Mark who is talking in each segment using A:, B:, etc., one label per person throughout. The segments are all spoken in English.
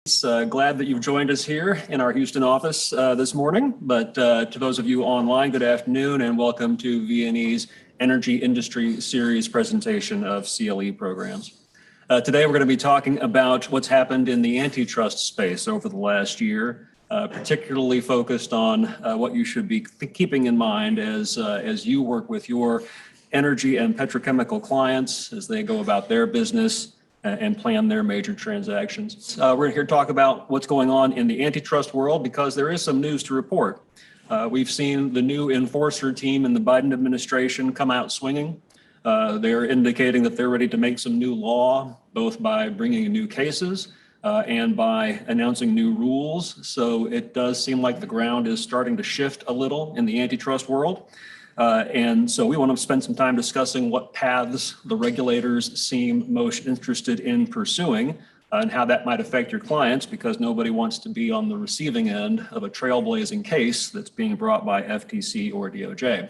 A: Glad that you've joined us here in our Houston office this morning. But to those of you online, good afternoon and welcome to V&E's Energy Industry Series presentation of CLE programs. Today we're going to be talking about what's happened in the antitrust space over the last year, particularly focused on what you should be keeping in mind as you work with your energy and petrochemical clients as they go about their business and plan their major transactions. We're here to talk about what's going on in the antitrust world because there is some news to report. We've seen the new enforcer team in the Biden administration come out swinging. They're indicating that they're ready to make some new law, both by bringing in new cases and by announcing new rules. So it does seem like the ground is starting to shift a little in the antitrust world. And so we want to spend some time discussing what paths the regulators seem most interested in pursuing and how that might affect your clients, because nobody wants to be on the receiving end of a trailblazing case that's being brought by FTC or DOJ.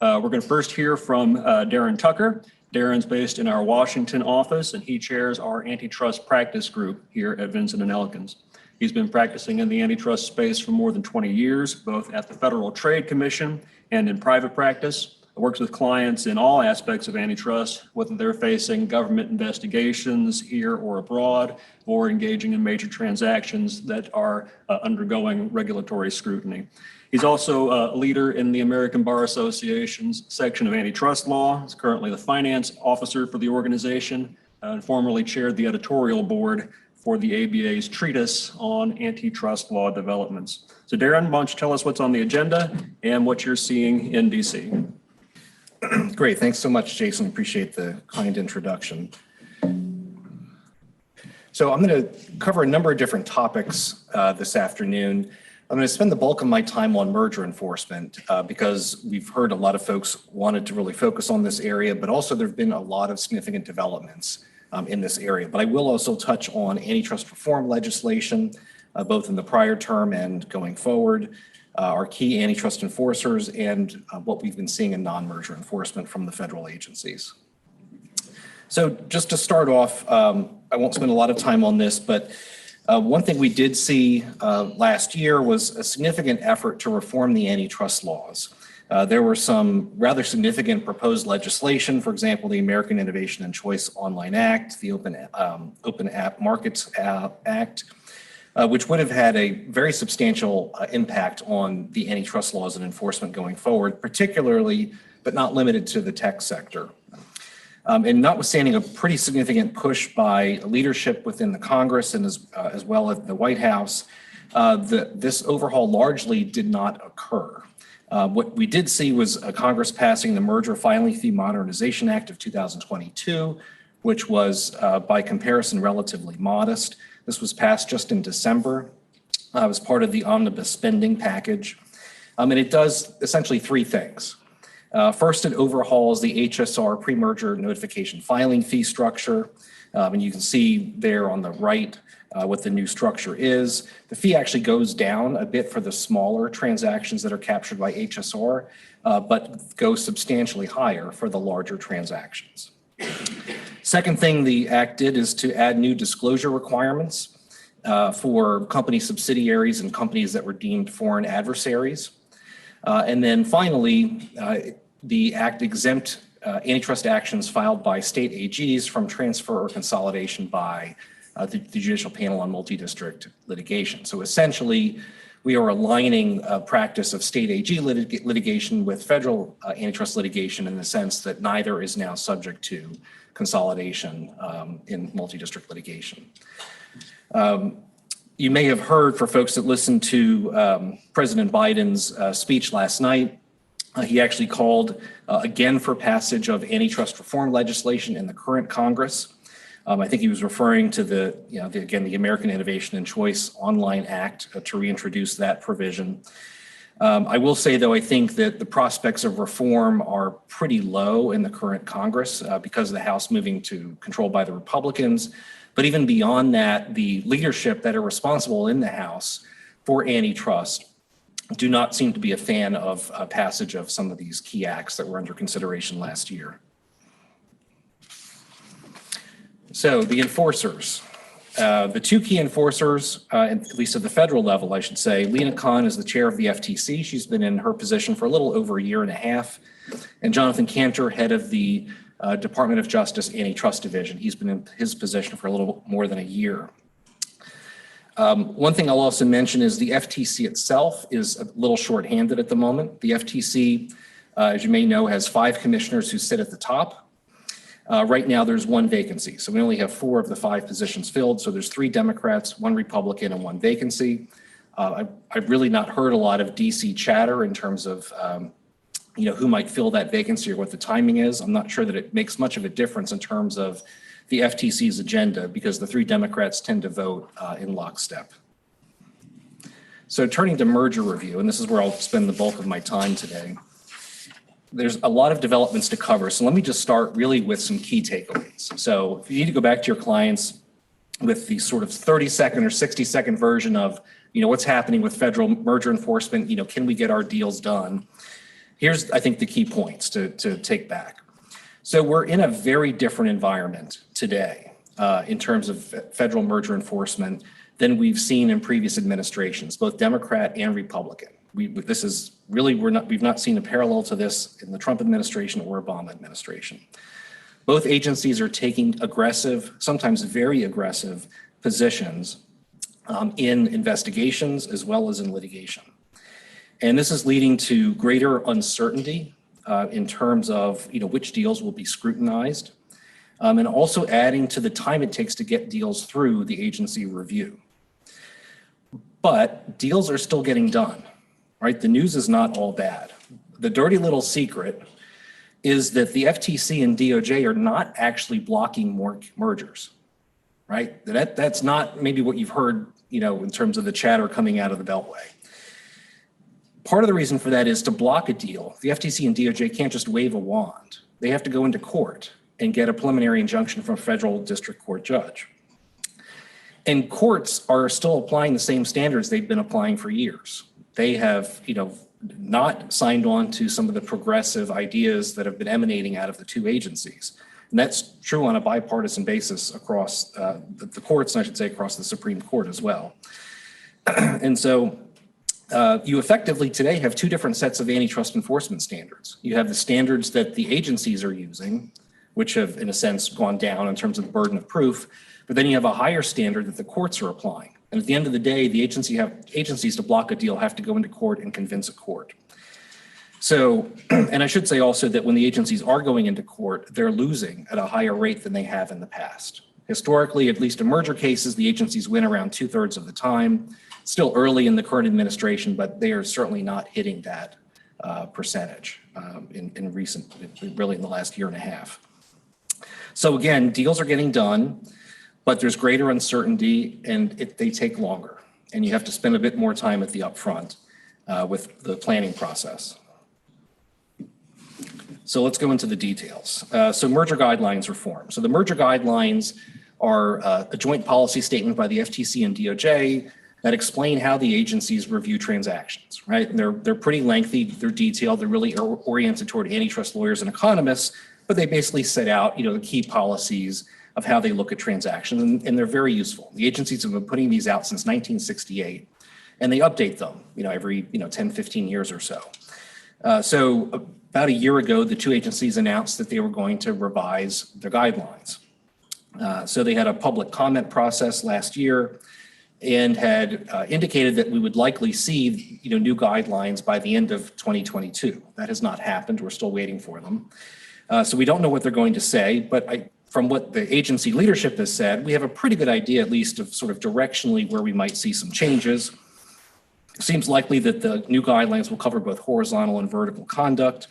A: We're going to first hear from Darren Tucker. Darren's based in our Washington office, and he chairs our antitrust practice group here at Vincent & Elkins. He's been practicing in the antitrust space for more than 20 years, both at the Federal Trade Commission and in private practice. Works with clients in all aspects of antitrust, whether they're facing government investigations here or abroad, or engaging in major transactions that are undergoing regulatory scrutiny. He's also a leader in the American Bar Association's section of antitrust law. He's currently the finance officer for the organization and formerly chaired the editorial board for the ABA's treatise on antitrust law developments. So Darren, why don't you tell us what's on the agenda and what you're seeing in DC?
B: Great, thanks so much, Jason. Appreciate the kind introduction. So I'm going to cover a number of different topics this afternoon. I'm going to spend the bulk of my time on merger enforcement because we've heard a lot of folks wanted to really focus on this area, but also there have been a lot of significant developments in this area. But I will also touch on antitrust reform legislation, both in the prior term and going forward, our key antitrust enforcers, and what we've been seeing in non-merger enforcement from the federal agencies. So just to start off, I won't spend a lot of time on this, but one thing we did see last year was a significant effort to reform the antitrust laws. There were some rather significant proposed legislation, for example, the American Innovation and Choice Online Act, the Open App Markets Act, which would have had a very substantial impact on the antitrust laws and enforcement going forward, particularly, but not limited to the tech sector. And notwithstanding a pretty significant push by leadership within the Congress and as well as the White House, this overhaul largely did not occur. What we did see was Congress passing the Merger Filing Fee Modernization Act of 2022, which was by comparison relatively modest. This was passed just in December. It was part of the omnibus spending package. And it does essentially three things. First, it overhauls the HSR pre-merger notification filing fee structure. And you can see there on the right what the new structure is. The fee actually goes down a bit for the smaller transactions that are captured by HSR, but goes substantially higher for the larger transactions. Second thing the act did is to add new disclosure requirements for company subsidiaries and companies that were deemed foreign adversaries. And then finally, the act exempt antitrust actions filed by state AGs from transfer or consolidation by the Judicial Panel on Multi-District Litigation. So essentially, we are aligning a practice of state AG litigation with federal antitrust litigation in the sense that neither is now subject to consolidation in multi-district litigation. You may have heard, for folks that listened to President Biden's speech last night, he actually called again for passage of antitrust reform legislation in the current Congress. I think he was referring to the American Innovation and Choice Online Act to reintroduce that provision. I will say, though, I think that the prospects of reform are pretty low in the current Congress because of the House moving to controlled by the Republicans. But even beyond that, the leadership that are responsible in the House for antitrust do not seem to be a fan of passage of some of these key acts that were under consideration last year. So the enforcers. The two key enforcers, at least at the federal level, I should say, Lena Khan is the chair of the FTC. She's been in her position for a little over a year and a half. And Jonathan Cantor, head of the Department of Justice Antitrust Division. He's been in his position for a little more than a year. One thing I'll also mention is the FTC itself is a little shorthanded at the moment. The FTC, as you may know, has 5 commissioners who sit at the top. Right now, there's 1 vacancy. So we only have 4 of the 5 positions filled. So there's 3 Democrats, 1 Republican, and 1 vacancy. I've really not heard a lot of DC chatter in terms of who might fill that vacancy or what the timing is. I'm not sure that it makes much of a difference in terms of the FTC's agenda because the 3 Democrats tend to vote in lockstep. So turning to merger review, and this is where I'll spend the bulk of my time today. There's a lot of developments to cover. So let me just start really with some key takeaways. So if you need to go back to your clients with the sort of 30-second or 60-second version of, what's happening with federal merger enforcement, can we get our deals done? Here's, I think, the key points to take back. So we're in a very different environment today in terms of federal merger enforcement than we've seen in previous administrations, both Democrat and Republican. This is really, we've not seen a parallel to this in the Trump administration or Obama administration. Both agencies are taking aggressive, sometimes very aggressive positions in investigations as well as in litigation. And this is leading to greater uncertainty in terms of which deals will be scrutinized, and also adding to the time it takes to get deals through the agency review. But deals are still getting done, right? The news is not all bad. The dirty little secret is that the FTC and DOJ are not actually blocking more mergers, right? That's not maybe what you've heard, in terms of the chatter coming out of the Beltway. Part of the reason for that is to block a deal. The FTC and DOJ can't just wave a wand. They have to go into court and get a preliminary injunction from a federal district court judge. And courts are still applying the same standards they've been applying for years. They have, not signed on to some of the progressive ideas that have been emanating out of the 2 agencies. And that's true on a bipartisan basis across the courts, and I should say across the Supreme Court as well. And so, you effectively today have 2 different sets of antitrust enforcement standards. You have the standards that the agencies are using, which have, in a sense, gone down in terms of the burden of proof, but then you have a higher standard that the courts are applying. And at the end of the day, the agencies to block a deal have to go into court and convince a court. So, and I should say also that when the agencies are going into court, they're losing at a higher rate than they have in the past. Historically, at least in merger cases, the agencies win around 2/3 of the time. Still early in the current administration, but they are certainly not hitting that percentage really in the last year and a half. So again, deals are getting done, but there's greater uncertainty and they take longer. And you have to spend a bit more time at the upfront with the planning process. So let's go into the details. So merger guidelines reform. So the merger guidelines are a joint policy statement by the FTC and DOJ that explain how the agencies review transactions, right? And they're pretty lengthy, they're detailed, they're really oriented toward antitrust lawyers and economists, but they basically set out, the key policies of how they look at transactions, and they're very useful. The agencies have been putting these out since 1968, and they update them, every 10, 15 years or so. So about a year ago, the 2 agencies announced that they were going to revise their guidelines. So they had a public comment process last year and had indicated that we would likely see new guidelines by the end of 2022. That has not happened. We're still waiting for them. So we don't know what they're going to say, but from what the agency leadership has said, we have a pretty good idea at least of sort of directionally where we might see some changes. It seems likely that the new guidelines will cover both horizontal and vertical conduct.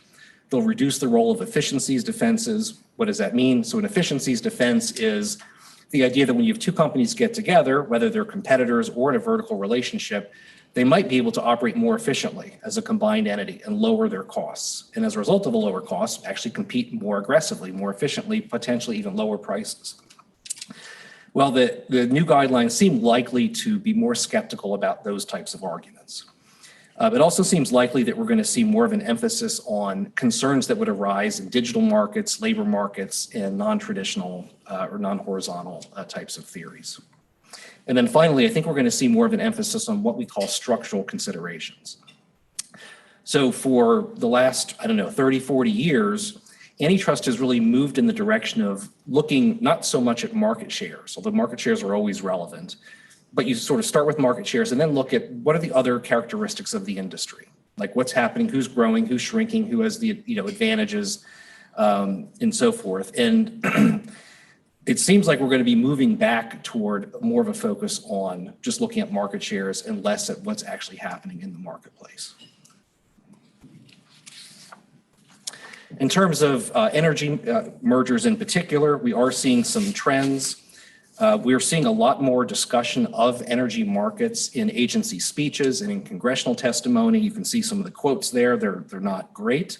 B: They'll reduce the role of efficiencies defenses. What does that mean? So an efficiencies defense is the idea that when you have 2 companies get together, whether they're competitors or in a vertical relationship, they might be able to operate more efficiently as a combined entity and lower their costs. And as a result of the lower costs, actually compete more aggressively, more efficiently, potentially even lower prices. Well, the new guidelines seem likely to be more skeptical about those types of arguments. It also seems likely that we're going to see more of an emphasis on concerns that would arise in digital markets, labor markets, and non-traditional or non-horizontal types of theories. And then finally, I think we're going to see more of an emphasis on what we call structural considerations. So for the last, 30, 40 years, antitrust has really moved in the direction of looking not so much at market shares, although market shares are always relevant, but you sort of start with market shares and then look at what are the other characteristics of the industry, like what's happening, who's growing, who's shrinking, who has the advantages, and so forth. And it seems like we're going to be moving back toward more of a focus on just looking at market shares and less at what's actually happening in the marketplace. In terms of energy mergers in particular, we are seeing some trends. We are seeing a lot more discussion of energy markets in agency speeches and in congressional testimony. You can see some of the quotes there. They're not great.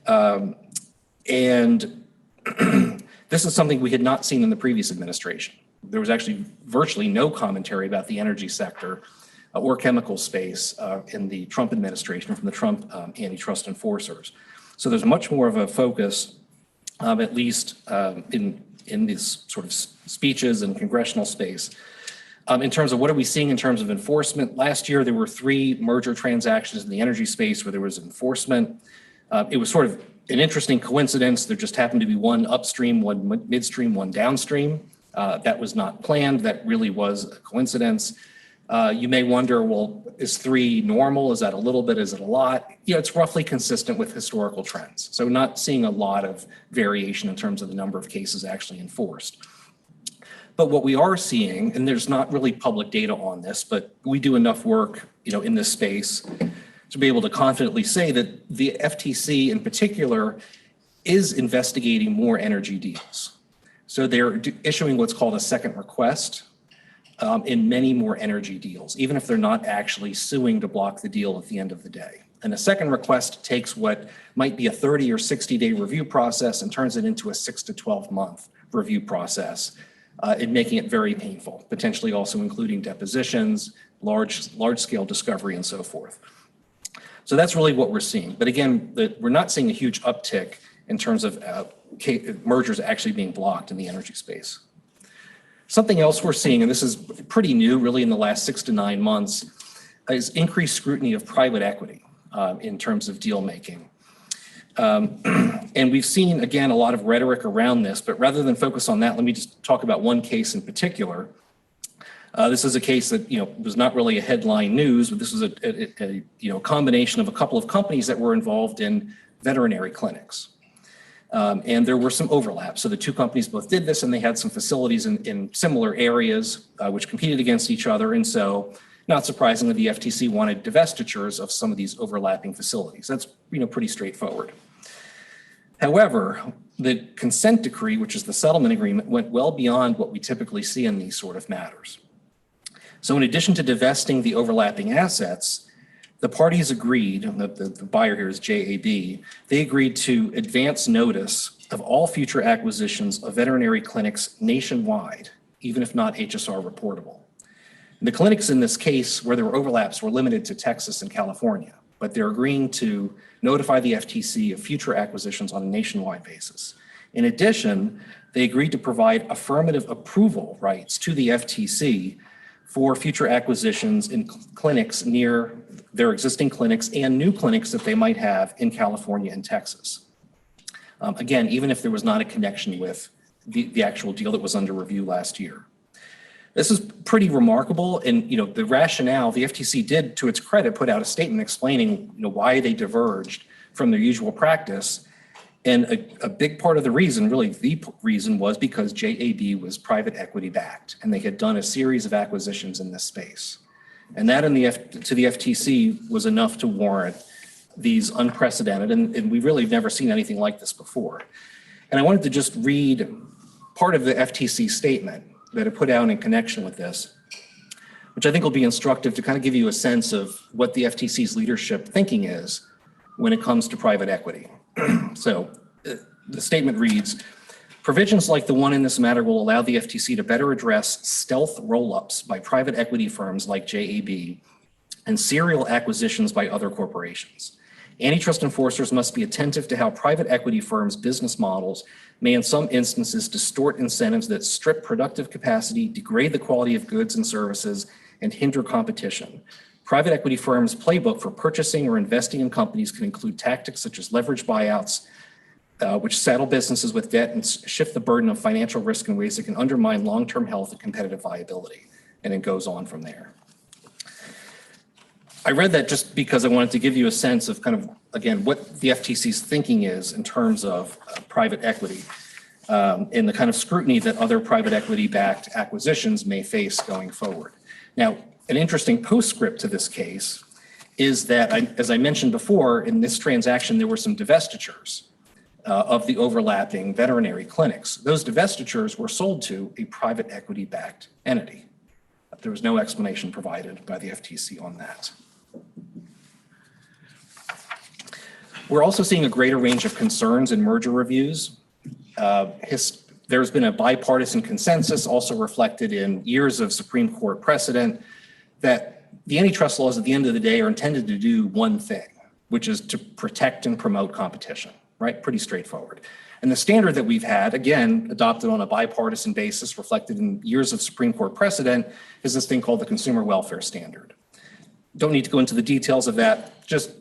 B: And this is something we had not seen in the previous administration. There was actually virtually no commentary about the energy sector or chemical space in the Trump administration from the Trump antitrust enforcers. So there's much more of a focus, at least in these sort of speeches and congressional space. In terms of what are we seeing in terms of enforcement, last year there were 3 merger transactions in the energy space where there was enforcement. It was sort of an interesting coincidence. There just happened to be one upstream, one midstream, one downstream. That was not planned. That really was a coincidence. You may wonder, well, is 3 normal? Is that a little bit? Is it a lot? It's roughly consistent with historical trends. So not seeing a lot of variation in terms of the number of cases actually enforced. But what we are seeing, and there's not really public data on this, but we do enough work, in this space to be able to confidently say that the FTC in particular is investigating more energy deals. So they're issuing what's called a second request in many more energy deals, even if they're not actually suing to block the deal at the end of the day. And a second request takes what might be a 30 or 60-day review process and turns it into a 6 to 12-month review process, and making it very painful, potentially also including depositions, large-scale discovery, and so forth. So that's really what we're seeing. But again, we're not seeing a huge uptick in terms of mergers actually being blocked in the energy space. Something else we're seeing, and this is pretty new really in the last 6 to 9 months, is increased scrutiny of private equity in terms of deal making. And we've seen, again, a lot of rhetoric around this, but rather than focus on that, let me just talk about one case in particular. This is a case that was not really a headline news, but this was a combination of a couple of companies that were involved in veterinary clinics. And there were some overlaps. So the 2 companies both did this, and they had some facilities in similar areas which competed against each other. And so, not surprisingly, the FTC wanted divestitures of some of these overlapping facilities. That's pretty straightforward. However, the consent decree, which is the settlement agreement, went well beyond what we typically see in these sort of matters. So in addition to divesting the overlapping assets, the parties agreed, the buyer here is JAB, they agreed to advance notice of all future acquisitions of veterinary clinics nationwide, even if not HSR reportable. The clinics in this case where there were overlaps were limited to Texas and California, but they're agreeing to notify the FTC of future acquisitions on a nationwide basis. In addition, they agreed to provide affirmative approval rights to the FTC for future acquisitions in clinics near their existing clinics and new clinics that they might have in California and Texas. Again, even if there was not a connection with the actual deal that was under review last year. This is pretty remarkable, and the rationale, the FTC did, to its credit, put out a statement explaining why they diverged from their usual practice. And a big part of the reason, really the reason, was because JAB was private equity backed, and they had done a series of acquisitions in this space. And that to the FTC was enough to warrant these unprecedented, and we really have never seen anything like this before. And I wanted to just read part of the FTC statement that it put out in connection with this, which I think will be instructive to kind of give you a sense of what the FTC's leadership thinking is when it comes to private equity. So the statement reads, provisions like the one in this matter will allow the FTC to better address stealth roll-ups by private equity firms like JAB and serial acquisitions by other corporations. Antitrust enforcers must be attentive to how private equity firms' business models may in some instances distort incentives that strip productive capacity, degrade the quality of goods and services, and hinder competition. Private equity firms' playbook for purchasing or investing in companies can include tactics such as leverage buyouts, which saddle businesses with debt and shift the burden of financial risk in ways that can undermine long-term health and competitive viability. And it goes on from there. I read that just because I wanted to give you a sense of kind of, again, what the FTC's thinking is in terms of private equity and the kind of scrutiny that other private equity-backed acquisitions may face going forward. Now, an interesting postscript to this case is that, as I mentioned before, in this transaction, there were some divestitures of the overlapping veterinary clinics. Those divestitures were sold to a private equity-backed entity. There was no explanation provided by the FTC on that. We're also seeing a greater range of concerns in merger reviews. There's been a bipartisan consensus also reflected in years of Supreme Court precedent that the antitrust laws at the end of the day are intended to do one thing, which is to protect and promote competition, right? Pretty straightforward. And the standard that we've had, again, adopted on a bipartisan basis, reflected in years of Supreme Court precedent, is this thing called the Consumer Welfare Standard. Don't need to go into the details of that, just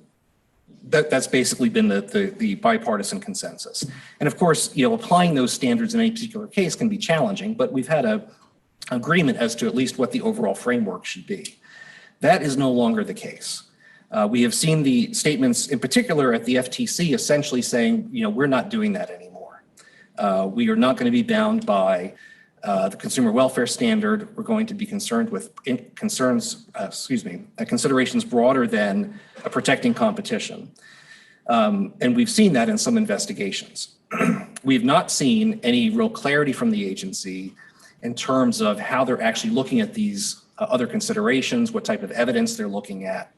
B: that's basically been the bipartisan consensus. And of course, applying those standards in any particular case can be challenging, but we've had an agreement as to at least what the overall framework should be. That is no longer the case. We have seen the statements in particular at the FTC essentially saying, we're not doing that anymore. We are not going to be bound by the consumer welfare standard. We're going to be concerned with considerations broader than protecting competition. And we've seen that in some investigations. We've not seen any real clarity from the agency in terms of how they're actually looking at these other considerations, what type of evidence they're looking at.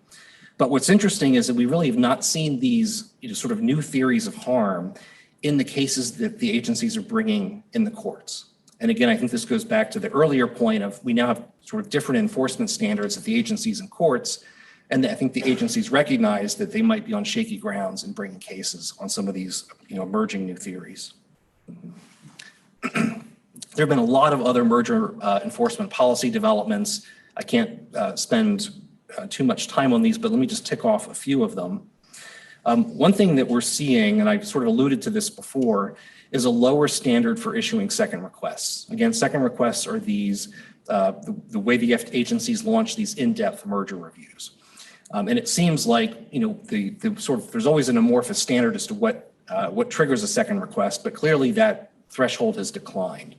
B: But what's interesting is that we really have not seen these sort of new theories of harm in the cases that the agencies are bringing in the courts. And again, I think this goes back to the earlier point of we now have sort of different enforcement standards at the agencies and courts. And I think the agencies recognize that they might be on shaky grounds in bringing cases on some of these emerging new theories. There have been a lot of other merger enforcement policy developments. I can't spend too much time on these, but let me just tick off a few of them. One thing that we're seeing, and I sort of alluded to this before, is a lower standard for issuing second requests. Again, second requests are these, the way the agencies launch these in-depth merger reviews. And it seems like, there's always an amorphous standard as to what triggers a second request, but clearly that threshold has declined.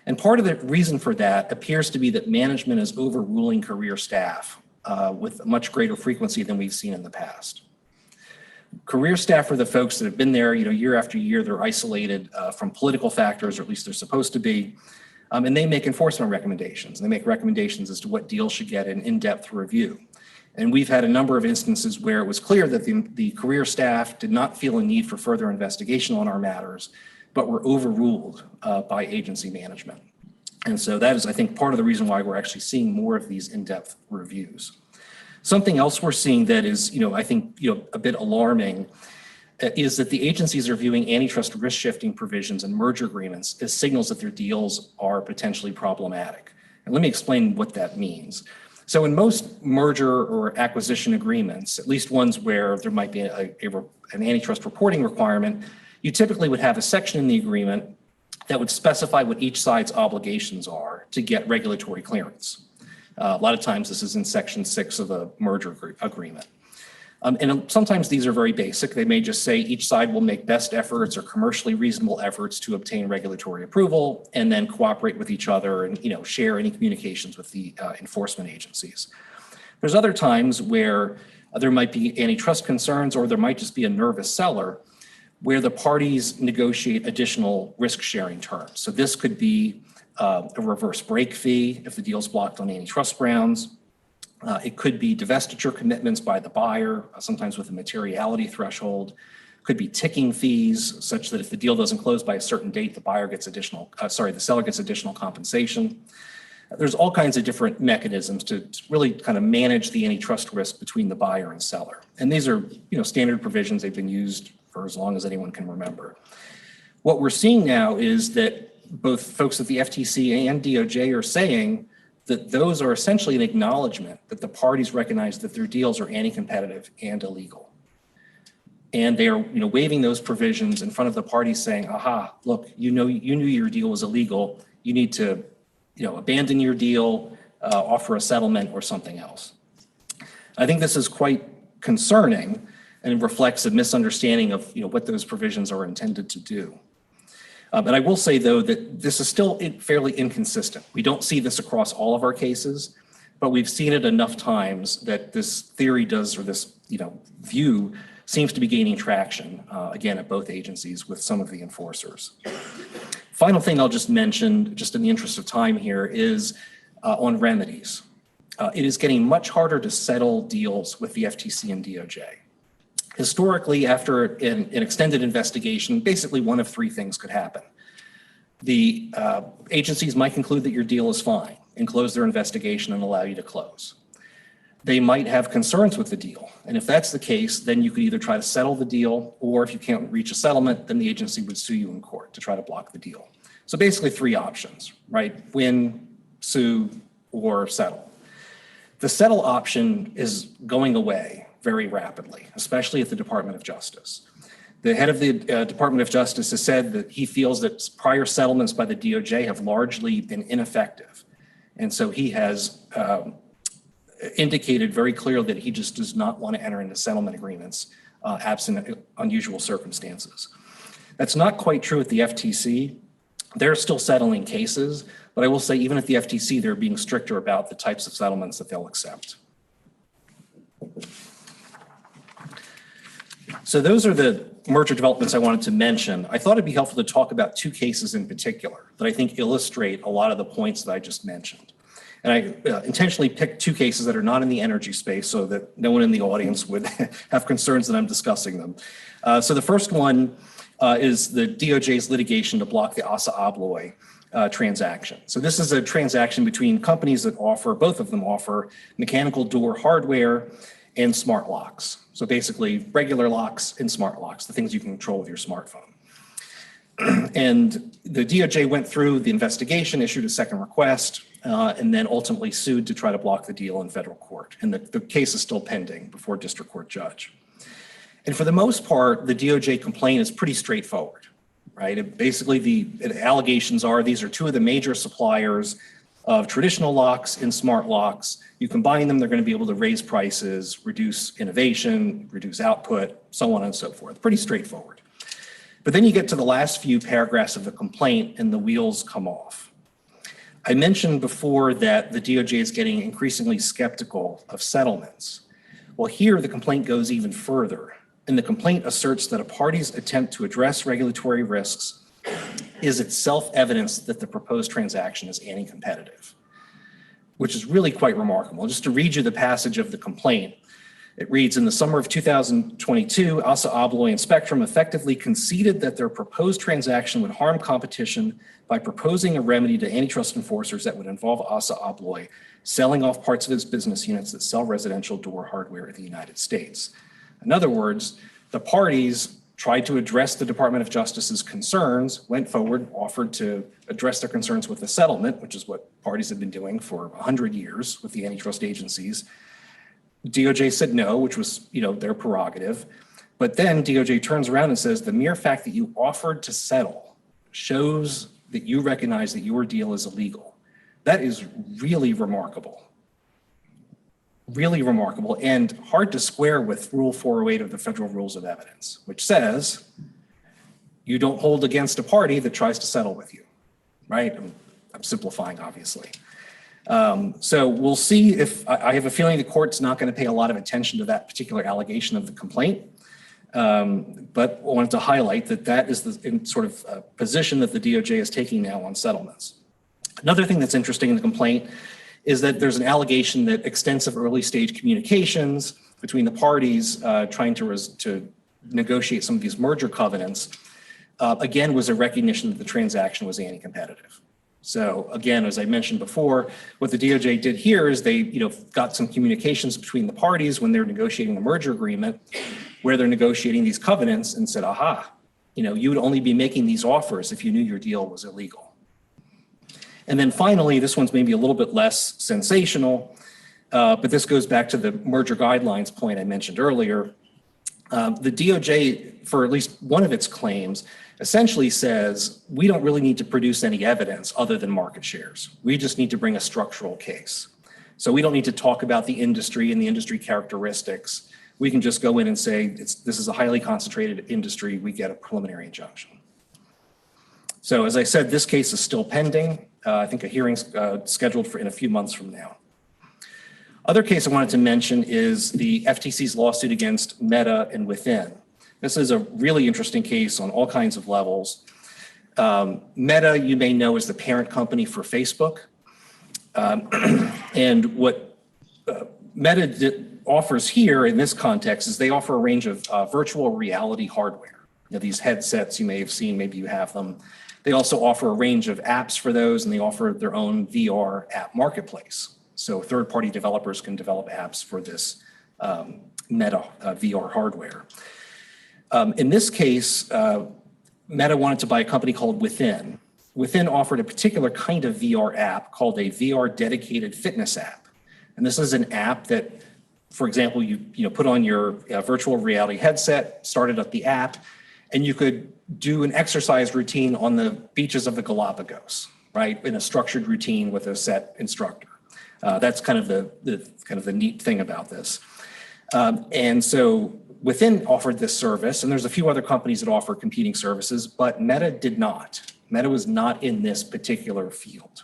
B: And part of the reason for that appears to be that management is overruling career staff with a much greater frequency than we've seen in the past. Career staff are the folks that have been there, year after year. They're isolated from political factors, or at least they're supposed to be. And they make enforcement recommendations. They make recommendations as to what deals should get an in-depth review. And we've had a number of instances where it was clear that the career staff did not feel a need for further investigation on our matters, but were overruled by agency management. And so that is, I think, part of the reason why we're actually seeing more of these in-depth reviews. Something else we're seeing that is, I think, a bit alarming is that the agencies are viewing antitrust risk-shifting provisions and merger agreements as signals that their deals are potentially problematic. And let me explain what that means. So in most merger or acquisition agreements, at least ones where there might be an antitrust reporting requirement, you typically would have a section in the agreement that would specify what each side's obligations are to get regulatory clearance. A lot of times this is in Section 6 of a merger agreement. And sometimes these are very basic. They may just say each side will make best efforts or commercially reasonable efforts to obtain regulatory approval and then cooperate with each other and share any communications with the enforcement agencies. There's other times where there might be antitrust concerns, or there might just be a nervous seller where the parties negotiate additional risk-sharing terms. So this could be a reverse break fee if the deal's blocked on antitrust grounds. It could be divestiture commitments by the buyer, sometimes with a materiality threshold. Could be ticking fees, such that if the deal doesn't close by a certain date, the seller gets additional compensation. There's all kinds of different mechanisms to really kind of manage the antitrust risk between the buyer and seller. And these are, standard provisions. They've been used for as long as anyone can remember. What we're seeing now is that both folks at the FTC and DOJ are saying that those are essentially an acknowledgement that the parties recognize that their deals are anti-competitive and illegal. And they are, waiving those provisions in front of the parties saying, aha, look, you knew your deal was illegal. You need to, abandon your deal, offer a settlement or something else. I think this is quite concerning and reflects a misunderstanding of, what those provisions are intended to do. But I will say, though, that this is still fairly inconsistent. We don't see this across all of our cases, but we've seen it enough times that this theory does, or this, view seems to be gaining traction, again, at both agencies with some of the enforcers. Final thing I'll just mention, just in the interest of time here, is on remedies. It is getting much harder to settle deals with the FTC and DOJ. Historically, after an extended investigation, basically one of three things could happen. The agencies might conclude that your deal is fine and close their investigation and allow you to close. They might have concerns with the deal. And if that's the case, then you could either try to settle the deal, or if you can't reach a settlement, then the agency would sue you in court to try to block the deal. So basically three options, right? Win, sue, or settle. The settle option is going away very rapidly, especially at the Department of Justice. The head of the Department of Justice has said that he feels that prior settlements by the DOJ have largely been ineffective. And so he has indicated very clearly that he just does not want to enter into settlement agreements absent unusual circumstances. That's not quite true at the FTC. They're still settling cases, but I will say even at the FTC, they're being stricter about the types of settlements that they'll accept. So those are the merger developments I wanted to mention. I thought it'd be helpful to talk about two cases in particular that I think illustrate a lot of the points that I just mentioned. And I intentionally picked two cases that are not in the energy space so that no one in the audience would have concerns that I'm discussing them. So the first one is the DOJ's litigation to block the Assa Abloy transaction. So this is a transaction between companies that offer, both of them offer mechanical door hardware and smart locks. So basically regular locks and smart locks, the things you can control with your smartphone. And the DOJ went through the investigation, issued a second request, and then ultimately sued to try to block the deal in federal court. And the case is still pending before district court judge. And for the most part, the DOJ complaint is pretty straightforward, right? Basically, the allegations are these are two of the major suppliers of traditional locks and smart locks. You combine them, they're going to be able to raise prices, reduce innovation, reduce output, so on and so forth. Pretty straightforward. But then you get to the last few paragraphs of the complaint and the wheels come off. I mentioned before that the DOJ is getting increasingly skeptical of settlements. Well, here the complaint goes even further, and the complaint asserts that a party's attempt to address regulatory risks is itself evidence that the proposed transaction is anti-competitive, which is really quite remarkable. Just to read you the passage of the complaint, it reads, in the summer of 2022, Assa Abloy and Spectrum effectively conceded that their proposed transaction would harm competition by proposing a remedy to antitrust enforcers that would involve Assa Abloy selling off parts of its business units that sell residential door hardware in the United States. In other words, the parties tried to address the Department of Justice's concerns, went forward, offered to address their concerns with a settlement, which is what parties have been doing for 100 years with the antitrust agencies. DOJ said no, which was, their prerogative. But then DOJ turns around and says, the mere fact that you offered to settle shows that you recognize that your deal is illegal. That is really remarkable. Really remarkable and hard to square with Rule 408 of the Federal Rules of Evidence, which says you don't hold against a party that tries to settle with you, right? I'm simplifying, obviously. So we'll see if, I have a feeling the court's not going to pay a lot of attention to that particular allegation of the complaint. But I wanted to highlight that that is the sort of position that the DOJ is taking now on settlements. Another thing that's interesting in the complaint is that there's an allegation that extensive early stage communications between the parties trying to negotiate some of these merger covenants, again, was a recognition that the transaction was anti-competitive. So again, as I mentioned before, what the DOJ did here is they, got some communications between the parties when they're negotiating the merger agreement, where they're negotiating these covenants, and said, aha, you would only be making these offers if you knew your deal was illegal. And then finally, this one's maybe a little bit less sensational, but this goes back to the merger guidelines point I mentioned earlier. The DOJ, for at least one of its claims, essentially says, we don't really need to produce any evidence other than market shares. We just need to bring a structural case. So we don't need to talk about the industry and the industry characteristics. We can just go in and say, this is a highly concentrated industry. We get a preliminary injunction. So as I said, this case is still pending. I think a hearing's scheduled in a few months from now. Other case I wanted to mention is the FTC's lawsuit against Meta and Within. This is a really interesting case on all kinds of levels. Meta, you may know, is the parent company for Facebook. And what Meta offers here in this context is they offer a range of virtual reality hardware. These headsets you may have seen, maybe you have them. They also offer a range of apps for those, and they offer their own VR app marketplace. So third-party developers can develop apps for this Meta VR hardware. In this case, Meta wanted to buy a company called Within. Within offered a particular kind of VR app called a VR dedicated fitness app. And this is an app that, for example, you put on your virtual reality headset, started up the app, and you could do an exercise routine on the beaches of the Galapagos, right? In a structured routine with a set instructor. That's kind of the neat thing about this. And so Within offered this service, and there's a few other companies that offer competing services, but Meta did not. Meta was not in this particular field,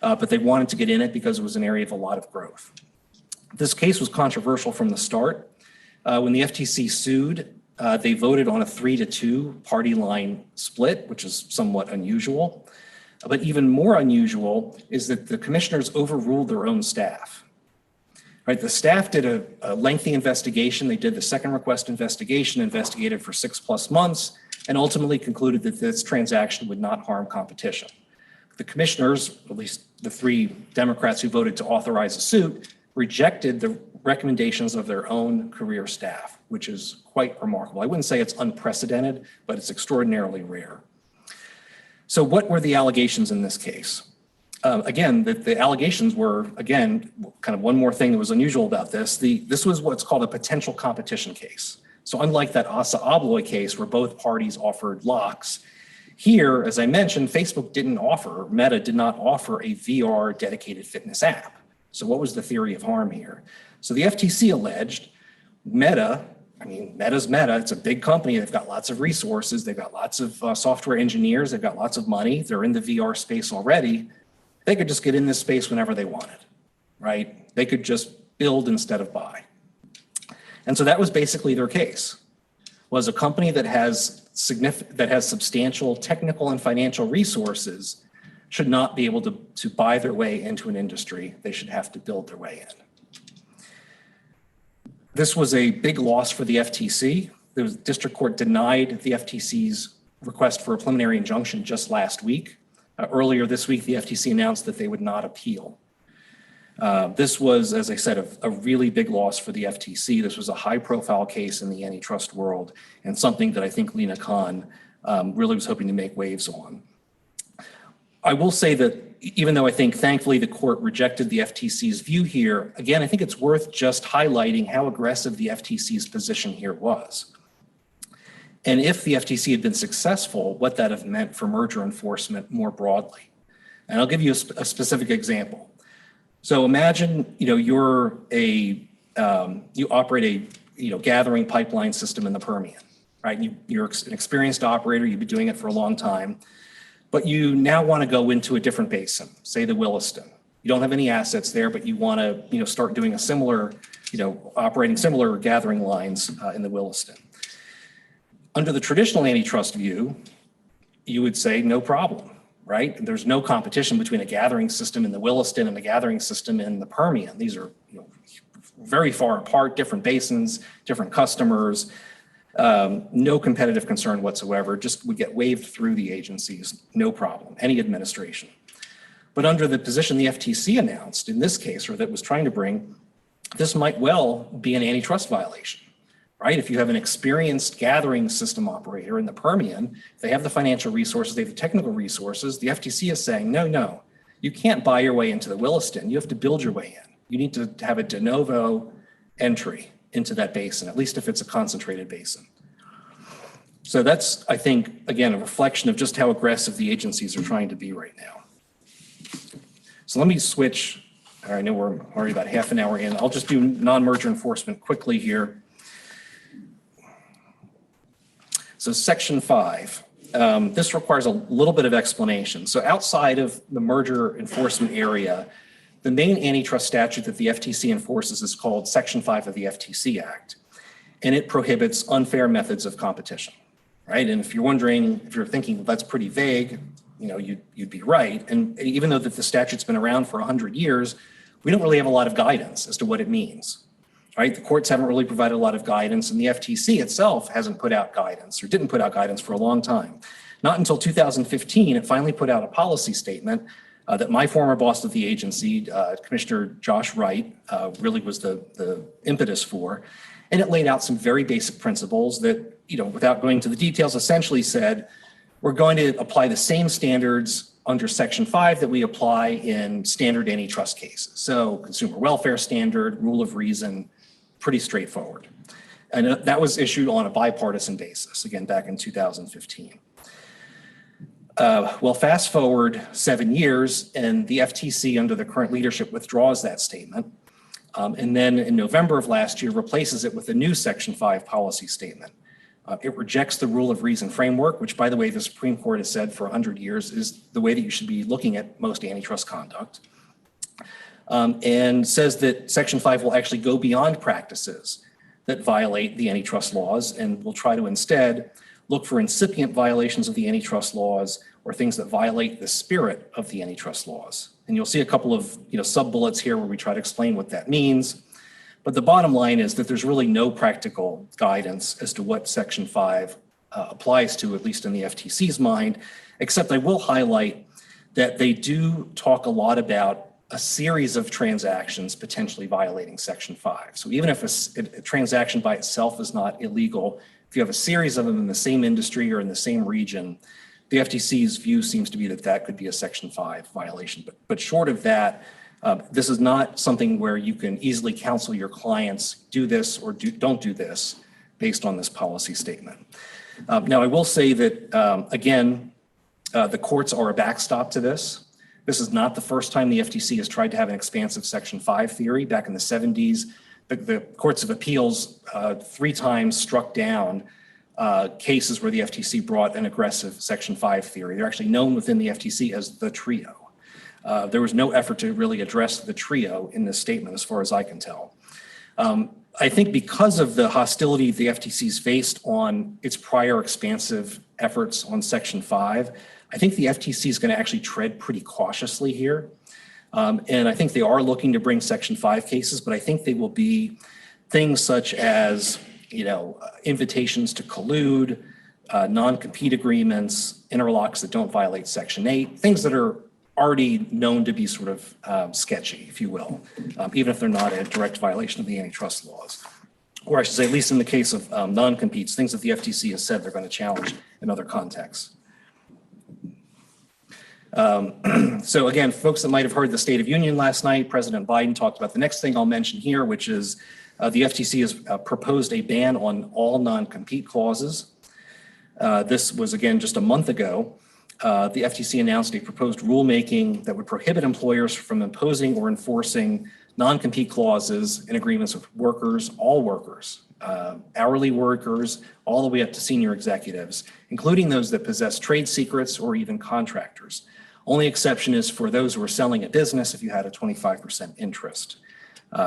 B: but they wanted to get in it because it was an area of a lot of growth. This case was controversial from the start. When the FTC sued, they voted on a 3-2 party line split, which is somewhat unusual. But even more unusual is that the commissioners overruled their own staff. Right, the staff did a lengthy investigation. They did the second request investigation, investigated for 6+ months, and ultimately concluded that this transaction would not harm competition. The commissioners, at least the 3 Democrats who voted to authorize the suit, rejected the recommendations of their own career staff, which is quite remarkable. I wouldn't say it's unprecedented, but it's extraordinarily rare. So what were the allegations in this case? Again, the allegations were, again, kind of one more thing that was unusual about this. This was what's called a potential competition case. So unlike that Assa Abloy case where both parties offered locks, here, as I mentioned, Facebook didn't offer, Meta did not offer a VR dedicated fitness app. So what was the theory of harm here? So the FTC alleged Meta's Meta, it's a big company, they've got lots of resources, they've got lots of software engineers, they've got lots of money, they're in the VR space already. They could just get in this space whenever they wanted, right? They could just build instead of buy. And so that was basically their case, was a company that has substantial technical and financial resources should not be able to buy their way into an industry. They should have to build their way in. This was a big loss for the FTC. The district court denied the FTC's request for a preliminary injunction just last week. Earlier this week, the FTC announced that they would not appeal. This was, as I said, a really big loss for the FTC. This was a high-profile case in the antitrust world and something that I think Lina Khan really was hoping to make waves on. I will say that even though I think, thankfully, the court rejected the FTC's view here, again, I think it's worth just highlighting how aggressive the FTC's position here was. And if the FTC had been successful, what that have meant for merger enforcement more broadly. And I'll give you a specific example. So imagine, you operate a gathering pipeline system in the Permian, right? You're an experienced operator, you've been doing it for a long time, but you now want to go into a different basin, say the Williston. You don't have any assets there, but you want to, start doing a similar, operating similar gathering lines in the Williston. Under the traditional antitrust view, you would say no problem, right? There's no competition between a gathering system in the Williston and a gathering system in the Permian. These are very far apart, different basins, different customers, no competitive concern whatsoever, just would get waved through the agencies, no problem, any administration. But under the position the FTC announced in this case, or that was trying to bring, this might well be an antitrust violation, right? If you have an experienced gathering system operator in the Permian, they have the financial resources, they have the technical resources, the FTC is saying, no, you can't buy your way into the Williston. You have to build your way in. You need to have a de novo entry into that basin, at least if it's a concentrated basin. So that's, I think, again, a reflection of just how aggressive the agencies are trying to be right now. So let me switch. I know we're already about half an hour in. I'll just do non-merger enforcement quickly here. So Section 5, this requires a little bit of explanation. So outside of the merger enforcement area, the main antitrust statute that the FTC enforces is called Section 5 of the FTC Act, and it prohibits unfair methods of competition, right? And if you're wondering, if you're thinking, well, that's pretty vague, you'd be right. And even though that the statute's been around for 100 years, we don't really have a lot of guidance as to what it means, right? The courts haven't really provided a lot of guidance, and the FTC itself hasn't put out guidance, or didn't put out guidance for a long time. Not until 2015, it finally put out a policy statement that my former boss of the agency, Commissioner Josh Wright, really was the impetus for. And it laid out some very basic principles that, without going into the details, essentially said, we're going to apply the same standards under Section 5 that we apply in standard antitrust cases. So consumer welfare standard, rule of reason, pretty straightforward. And that was issued on a bipartisan basis, again, back in 2015. Well, fast forward 7 years, and the FTC under the current leadership withdraws that statement. And then in November of last year, replaces it with a new Section 5 policy statement. It rejects the rule of reason framework, which, by the way, the Supreme Court has said for 100 years is the way that you should be looking at most antitrust conduct, and says that Section 5 will actually go beyond practices that violate the antitrust laws and will try to instead look for incipient violations of the antitrust laws or things that violate the spirit of the antitrust laws. And you'll see a couple of sub-bullets here where we try to explain what that means. But the bottom line is that there's really no practical guidance as to what Section 5 applies to, at least in the FTC's mind, except I will highlight that they do talk a lot about a series of transactions potentially violating Section 5. So even if a transaction by itself is not illegal, if you have a series of them in the same industry or in the same region, the FTC's view seems to be that that could be a Section 5 violation. But short of that, this is not something where you can easily counsel your clients, do this or don't do this based on this policy statement. Now, I will say that, again, the courts are a backstop to this. This is not the first time the FTC has tried to have an expansive Section 5 theory. Back in the 70s, the courts of appeals 3 times struck down cases where the FTC brought an aggressive Section 5 theory. They're actually known within the FTC as the trio. There was no effort to really address the trio in this statement, as far as I can tell. I think because of the hostility the FTC's faced on its prior expansive efforts on Section 5, I think the FTC is going to actually tread pretty cautiously here. And I think they are looking to bring Section 5 cases, but I think they will be things such as, invitations to collude, non-compete agreements, interlocks that don't violate Section 8, things that are already known to be sort of sketchy, if you will, even if they're not a direct violation of the antitrust laws. Or I should say, at least in the case of non-competes, things that the FTC has said they're going to challenge in other contexts. So again, folks that might have heard the State of Union last night, President Biden talked about the next thing I'll mention here, which is the FTC has proposed a ban on all non-compete clauses. This was, again, just a month ago. The FTC announced a proposed rulemaking that would prohibit employers from imposing or enforcing non-compete clauses in agreements with workers, all workers, hourly workers, all the way up to senior executives, including those that possess trade secrets or even contractors. Only exception is for those who are selling a business if you had a 25% interest.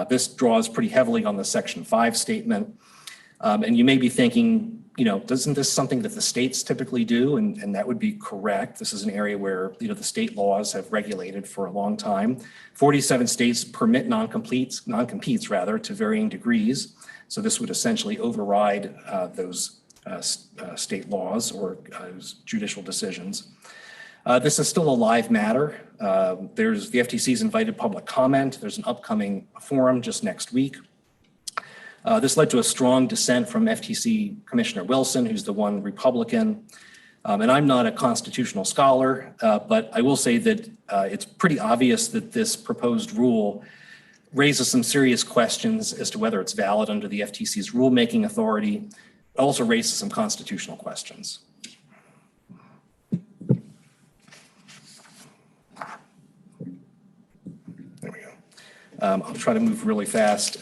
B: This draws pretty heavily on the Section 5 statement. And you may be thinking, isn't this something that the states typically do? And that would be correct. This is an area where, the state laws have regulated for a long time. 47 states permit non-competes to varying degrees. So this would essentially override those state laws or judicial decisions. This is still a live matter. The FTC's invited public comment. There's an upcoming forum just next week. This led to a strong dissent from FTC Commissioner Wilson, who's the one Republican. And I'm not a constitutional scholar, but I will say that it's pretty obvious that this proposed rule raises some serious questions as to whether it's valid under the FTC's rulemaking authority. It also raises some constitutional questions. There we go. I'll try to move really fast.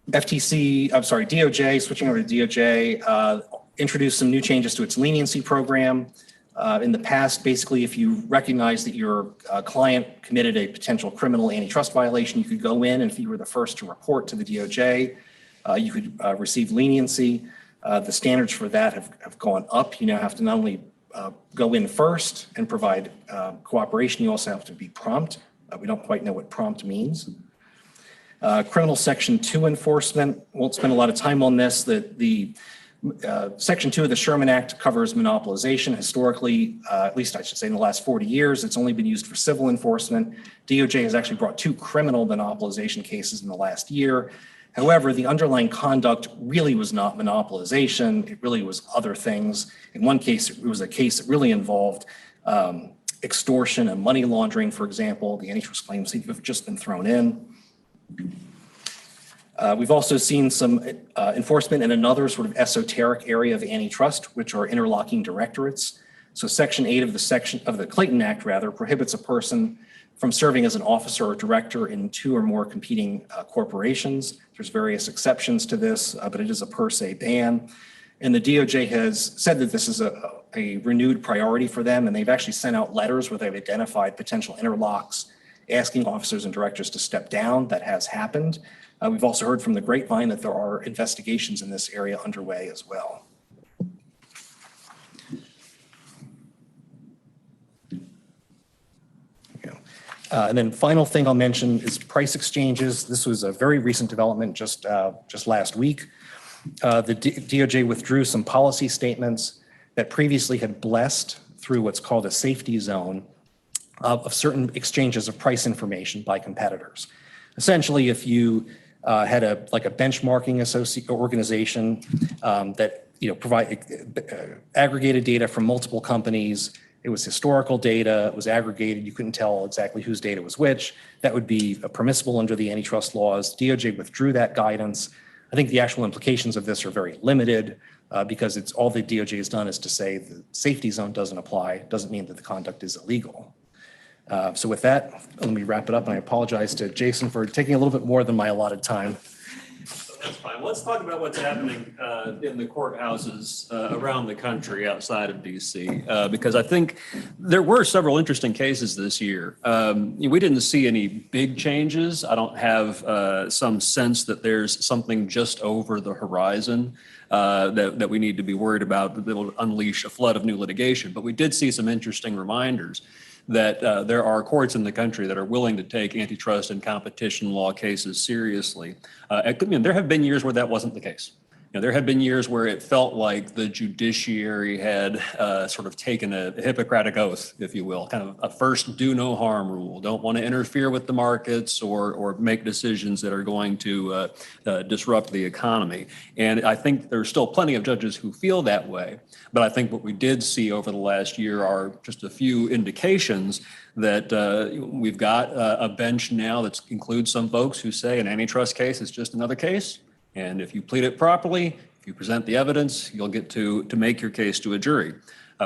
B: DOJ, switching over to DOJ, introduced some new changes to its leniency program. In the past, basically, if you recognize that your client committed a potential criminal antitrust violation, you could go in, and if you were the first to report to the DOJ, you could receive leniency. The standards for that have gone up. You now have to not only go in first and provide cooperation, you also have to be prompt. We don't quite know what prompt means. Criminal Section 2 enforcement, won't spend a lot of time on this. Section 2 of the Sherman Act covers monopolization. Historically, at least I should say in the last 40 years, it's only been used for civil enforcement. DOJ has actually brought 2 criminal monopolization cases in the last year. However, the underlying conduct really was not monopolization. It really was other things. In one case, it was a case that really involved extortion and money laundering, for example. The antitrust claims have just been thrown in. We've also seen some enforcement in another sort of esoteric area of antitrust, which are interlocking directorates. So Section 8 of the Clayton Act, prohibits a person from serving as an officer or director in 2 or more competing corporations. There's various exceptions to this, but it is a per se ban. And the DOJ has said that this is a renewed priority for them, and they've actually sent out letters where they've identified potential interlocks, asking officers and directors to step down. That has happened. We've also heard from the grapevine that there are investigations in this area underway as well. And then final thing I'll mention is price exchanges. This was a very recent development just last week. The DOJ withdrew some policy statements that previously had blessed through what's called a safety zone of certain exchanges of price information by competitors. Essentially, if you had a benchmarking organization that provide aggregated data from multiple companies. It was historical data. It was aggregated. You couldn't tell exactly whose data was which. That would be permissible under the antitrust laws. DOJ withdrew that guidance. I think the actual implications of this are very limited because it's all the DOJ has done is to say the safety zone doesn't apply. It doesn't mean that the conduct is illegal. So with that, let me wrap it up. And I apologize to Jason for taking a little bit more than my allotted time.
A: That's fine. Let's talk about what's happening in the courthouses around the country outside of DC, because I think there were several interesting cases this year. We didn't see any big changes. I don't have some sense that there's something just over the horizon that we need to be worried about that will unleash a flood of new litigation. But we did see some interesting reminders that there are courts in the country that are willing to take antitrust and competition law cases seriously. There have been years where that wasn't the case. There have been years where it felt like the judiciary had sort of taken a Hippocratic oath, if you will, kind of a first do no harm rule. Don't want to interfere with the markets or make decisions that are going to disrupt the economy. And I think there's still plenty of judges who feel that way. But I think what we did see over the last year are just a few indications that we've got a bench now that includes some folks who say an antitrust case is just another case. And if you plead it properly, if you present the evidence, you'll get to make your case to a jury.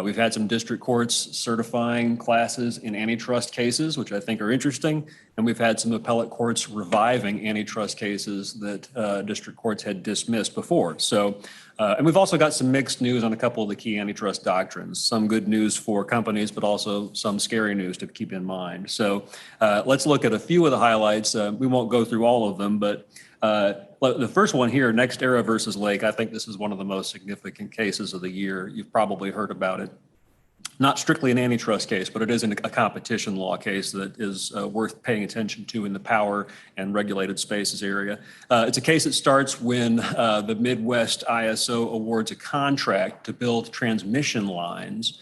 A: We've had some district courts certifying classes in antitrust cases, which I think are interesting. And we've had some appellate courts reviving antitrust cases that district courts had dismissed before. So, and we've also got some mixed news on a couple of the key antitrust doctrines, some good news for companies, but also some scary news to keep in mind. So let's look at a few of the highlights. We won't go through all of them, but the first one here, NextEra versus Lake, I think this is one of the most significant cases of the year. You've probably heard about it. Not strictly an antitrust case, but it is a competition law case that is worth paying attention to in the power and regulated spaces area. It's a case that starts when the Midwest ISO awards a contract to build transmission lines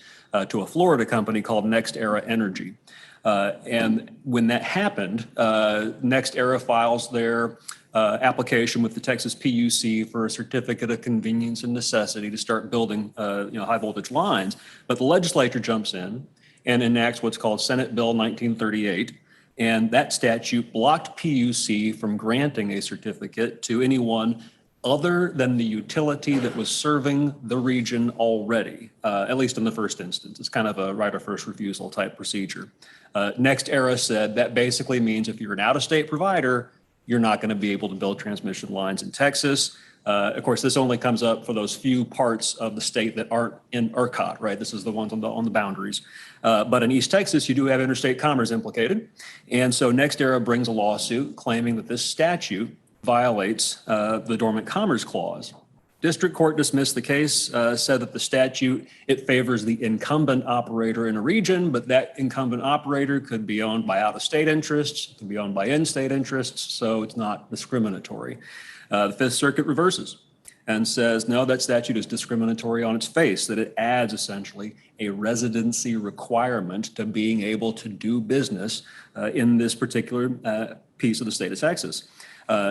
A: to a Florida company called Next Era Energy. And when that happened, Next Era files their application with the Texas PUC for a certificate of convenience and necessity to start building high voltage lines. But the legislature jumps in and enacts what's called Senate Bill 1938. And that statute blocked PUC from granting a certificate to anyone other than the utility that was serving the region already, at least in the first instance. It's kind of a right of first refusal type procedure. Next Era said that basically means if you're an out-of-state provider, you're not going to be able to build transmission lines in Texas. Of course, this only comes up for those few parts of the state that aren't in ERCOT, right? This is the ones on the boundaries. But in East Texas, you do have interstate commerce implicated. And so Next Era brings a lawsuit claiming that this statute violates the Dormant Commerce Clause. District Court dismissed the case, said that the statute, it favors the incumbent operator in a region, but that incumbent operator could be owned by out-of-state interests, it can be owned by in-state interests, so it's not discriminatory. The Fifth Circuit reverses and says, no, that statute is discriminatory on its face, that it adds essentially a residency requirement to being able to do business in this particular piece of the state of Texas.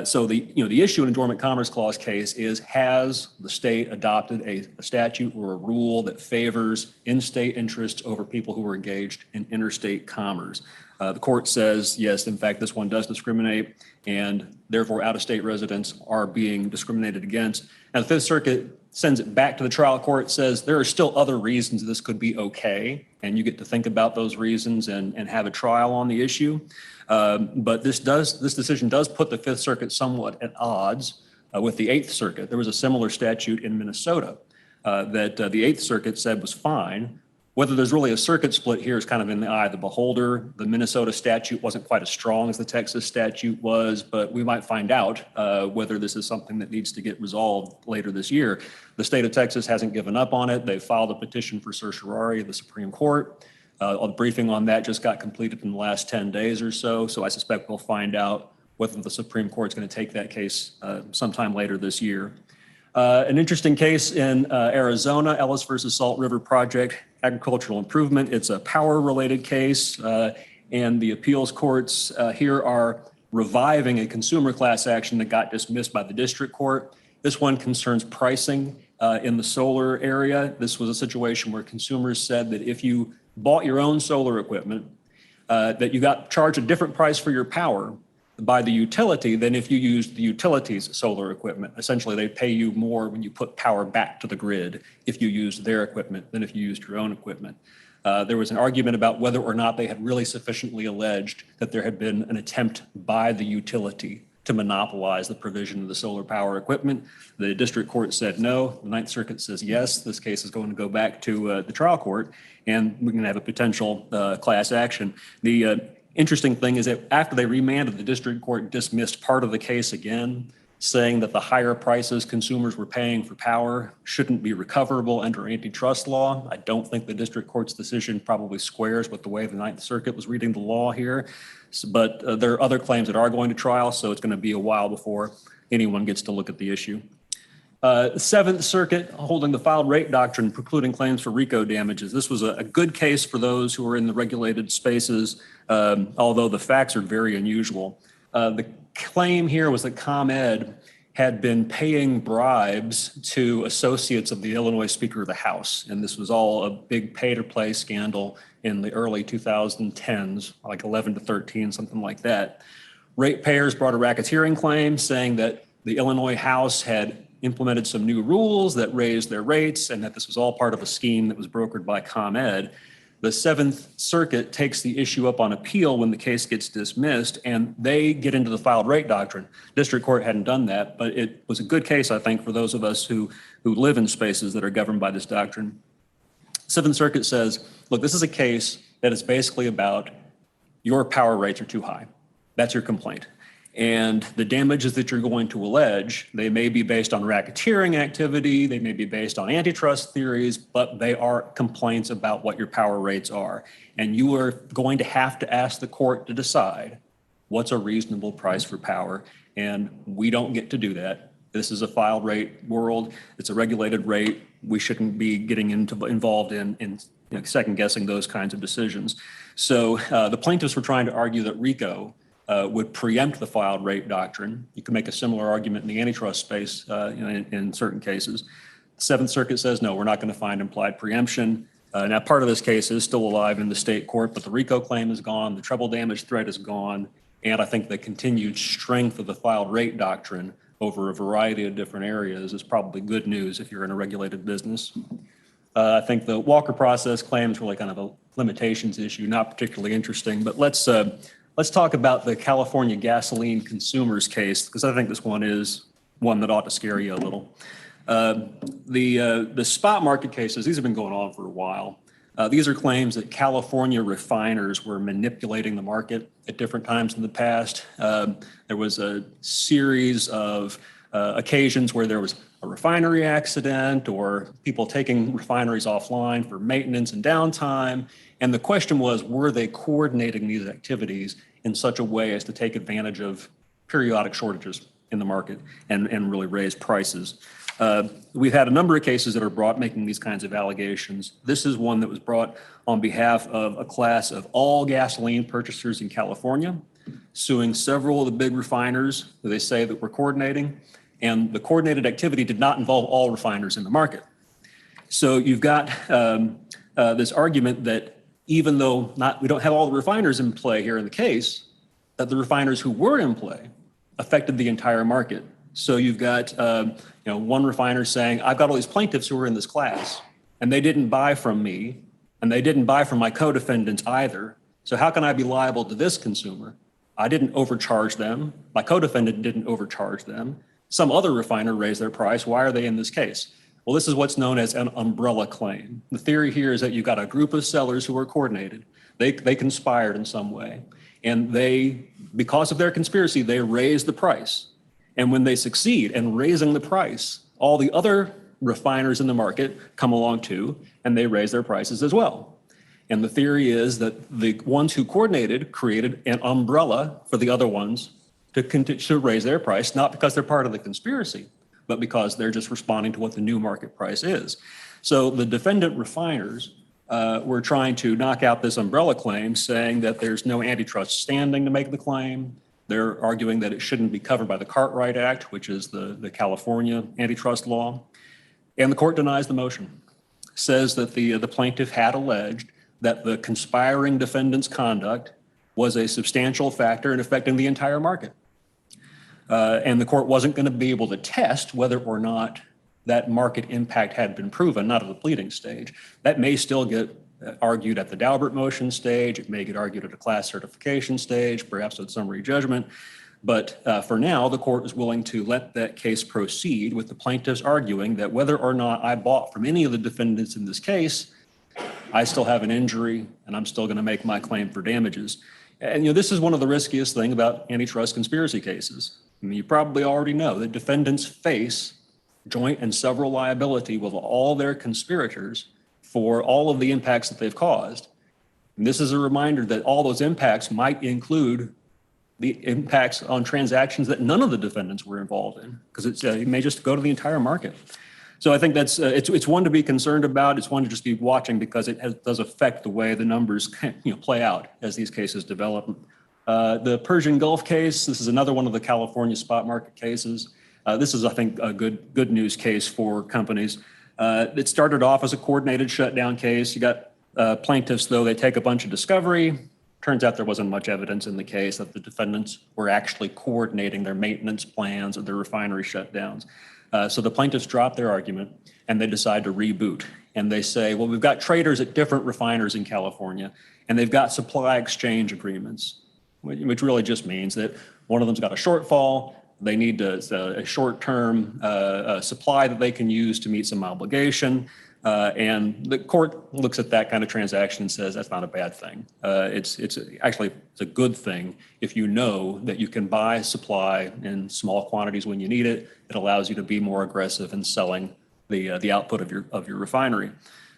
A: So the issue in a Dormant Commerce Clause case is, has the state adopted a statute or a rule that favors in-state interests over people who are engaged in interstate commerce? The court says, yes, in fact, this one does discriminate, and therefore out-of-state residents are being discriminated against. And the Fifth Circuit sends it back to the trial court, says there are still other reasons this could be okay, and you get to think about those reasons and have a trial on the issue. But this decision does put the Fifth Circuit somewhat at odds with the Eighth Circuit. There was a similar statute in Minnesota that the Eighth Circuit said was fine. Whether there's really a circuit split here is kind of in the eye of the beholder. The Minnesota statute wasn't quite as strong as the Texas statute was, but we might find out whether this is something that needs to get resolved later this year. The state of Texas hasn't given up on it. They filed a petition for certiorari at the Supreme Court. A briefing on that just got completed in the last 10 days or so. So I suspect we'll find out whether the Supreme Court's going to take that case sometime later this year. An interesting case in Arizona, Ellis versus Salt River Project, agricultural improvement. It's a power-related case, and the appeals courts here are reviving a consumer class action that got dismissed by the district court. This one concerns pricing in the solar area. This was a situation where consumers said that if you bought your own solar equipment, that you got charged a different price for your power by the utility than if you used the utility's solar equipment. Essentially, they pay you more when you put power back to the grid if you used their equipment than if you used your own equipment. There was an argument about whether or not they had really sufficiently alleged that there had been an attempt by the utility to monopolize the provision of the solar power equipment. The district court said no. The Ninth Circuit says yes. This case is going to go back to the trial court, and we're going to have a potential class action. The interesting thing is that after they remanded, the district court dismissed part of the case again, saying that the higher prices consumers were paying for power shouldn't be recoverable under antitrust law. I don't think the district court's decision probably squares with the way the Ninth Circuit was reading the law here. But there are other claims that are going to trial, so it's going to be a while before anyone gets to look at the issue. Seventh Circuit holding the filed rate doctrine, precluding claims for RICO damages. This was a good case for those who are in the regulated spaces, although the facts are very unusual. The claim here was that ComEd had been paying bribes to associates of the Illinois Speaker of the House. And this was all a big pay-to-play scandal in the early 2010s, like 11 to 13, something like that. Ratepayers brought a racketeering claim saying that the Illinois House had implemented some new rules that raised their rates and that this was all part of a scheme that was brokered by ComEd. The Seventh Circuit takes the issue up on appeal when the case gets dismissed, and they get into the filed rate doctrine. District court hadn't done that, but it was a good case, I think, for those of us who live in spaces that are governed by this doctrine. Seventh Circuit says, look, this is a case that is basically about your power rates are too high. That's your complaint. And the damages that you're going to allege, they may be based on racketeering activity, they may be based on antitrust theories, but they are complaints about what your power rates are. And you are going to have to ask the court to decide what's a reasonable price for power. And we don't get to do that. This is a filed rate world. It's a regulated rate. We shouldn't be getting involved in second guessing those kinds of decisions. So the plaintiffs were trying to argue that RICO would preempt the filed rate doctrine. You can make a similar argument in the antitrust space in certain cases. The Seventh Circuit says, no, we're not going to find implied preemption. Now, part of this case is still alive in the state court, but the RICO claim is gone, the treble damage threat is gone, and I think the continued strength of the filed rate doctrine over a variety of different areas is probably good news if you're in a regulated business. I think the Walker process claim is really kind of a limitations issue, not particularly interesting, but let's talk about the California gasoline consumers case, because I think this one is one that ought to scare you a little. The spot market cases, these have been going on for a while. These are claims that California refiners were manipulating the market at different times in the past. There was a series of occasions where there was a refinery accident or people taking refineries offline for maintenance and downtime. And the question was, were they coordinating these activities in such a way as to take advantage of periodic shortages in the market and really raise prices? We've had a number of cases that are brought making these kinds of allegations. This is one that was brought on behalf of a class of all gasoline purchasers in California, suing several of the big refiners who they say that were coordinating. And the coordinated activity did not involve all refiners in the market. So you've got this argument that even though we don't have all the refiners in play here in the case, that the refiners who were in play affected the entire market. So you've got one refiner saying, I've got all these plaintiffs who are in this class, and they didn't buy from me, and they didn't buy from my co-defendants either. So how can I be liable to this consumer? I didn't overcharge them. My co-defendant didn't overcharge them. Some other refiner raised their price. Why are they in this case? Well, this is what's known as an umbrella claim. The theory here is that you've got a group of sellers who are coordinated. They conspired in some way. And because of their conspiracy, they raise the price. And when they succeed in raising the price, all the other refiners in the market come along too, and they raise their prices as well. And the theory is that the ones who coordinated created an umbrella for the other ones to raise their price, not because they're part of the conspiracy, but because they're just responding to what the new market price is. So the defendant refiners were trying to knock out this umbrella claim, saying that there's no antitrust standing to make the claim. They're arguing that it shouldn't be covered by the Cartwright Act, which is the California antitrust law. And the court denies the motion, says that the plaintiff had alleged that the conspiring defendant's conduct was a substantial factor in affecting the entire market. And the court wasn't going to be able to test whether or not that market impact had been proven, not at the pleading stage. That may still get argued at the Daubert motion stage. It may get argued at a class certification stage, perhaps at summary judgment. But for now, the court is willing to let that case proceed with the plaintiffs arguing that whether or not I bought from any of the defendants in this case, I still have an injury and I'm still going to make my claim for damages. And this is one of the riskiest things about antitrust conspiracy cases. I mean, you probably already know that defendants face joint and several liability with all their conspirators for all of the impacts that they've caused. And this is a reminder that all those impacts might include the impacts on transactions that none of the defendants were involved in, because it may just go to the entire market. So I think that's it's one to be concerned about. It's one to just be watching, because it does affect the way the numbers play out as these cases develop. The Persian Gulf case, this is another one of the California spot market cases. This is, I think, a good news case for companies. It started off as a coordinated shutdown case. You got plaintiffs, though, they take a bunch of discovery. Turns out there wasn't much evidence in the case that the defendants were actually coordinating their maintenance plans or their refinery shutdowns. So the plaintiffs drop their argument and they decide to reboot. And they say, well, we've got traders at different refiners in California, and they've got supply exchange agreements, which really just means that one of them's got a shortfall. They need a short-term supply that they can use to meet some obligation. And the court looks at that kind of transaction and says, that's not a bad thing. It's a good thing if you know that you can buy supply in small quantities when you need it. It allows you to be more aggressive in selling the output of your refinery.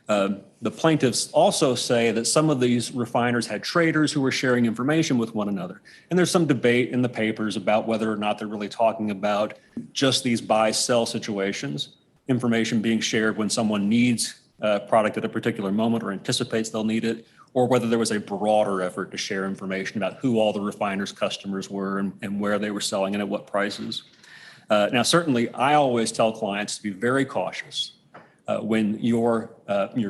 A: The plaintiffs also say that some of these refiners had traders who were sharing information with one another. And there's some debate in the papers about whether or not they're really talking about just these buy-sell situations, information being shared when someone needs product at a particular moment or anticipates they'll need it, or whether there was a broader effort to share information about who all the refiners' customers were and where they were selling and at what prices. Now, certainly, I always tell clients to be very cautious when your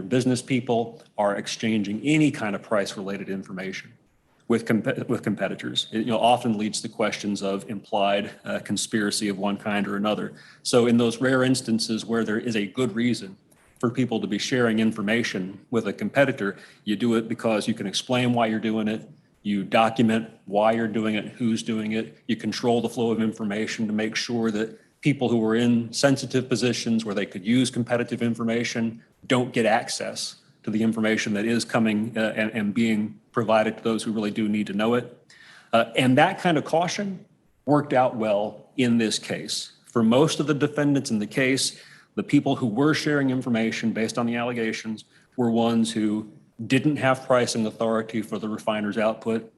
A: business people are exchanging any kind of price-related information with competitors. It often leads to questions of implied conspiracy of one kind or another. So in those rare instances where there is a good reason for people to be sharing information with a competitor, you do it because you can explain why you're doing it. You document why you're doing it, who's doing it. You control the flow of information to make sure that people who are in sensitive positions where they could use competitive information don't get access to the information that is coming and being provided to those who really do need to know it. And that kind of caution worked out well in this case. For most of the defendants in the case, the people who were sharing information based on the allegations were ones who didn't have pricing authority for the refiner's output.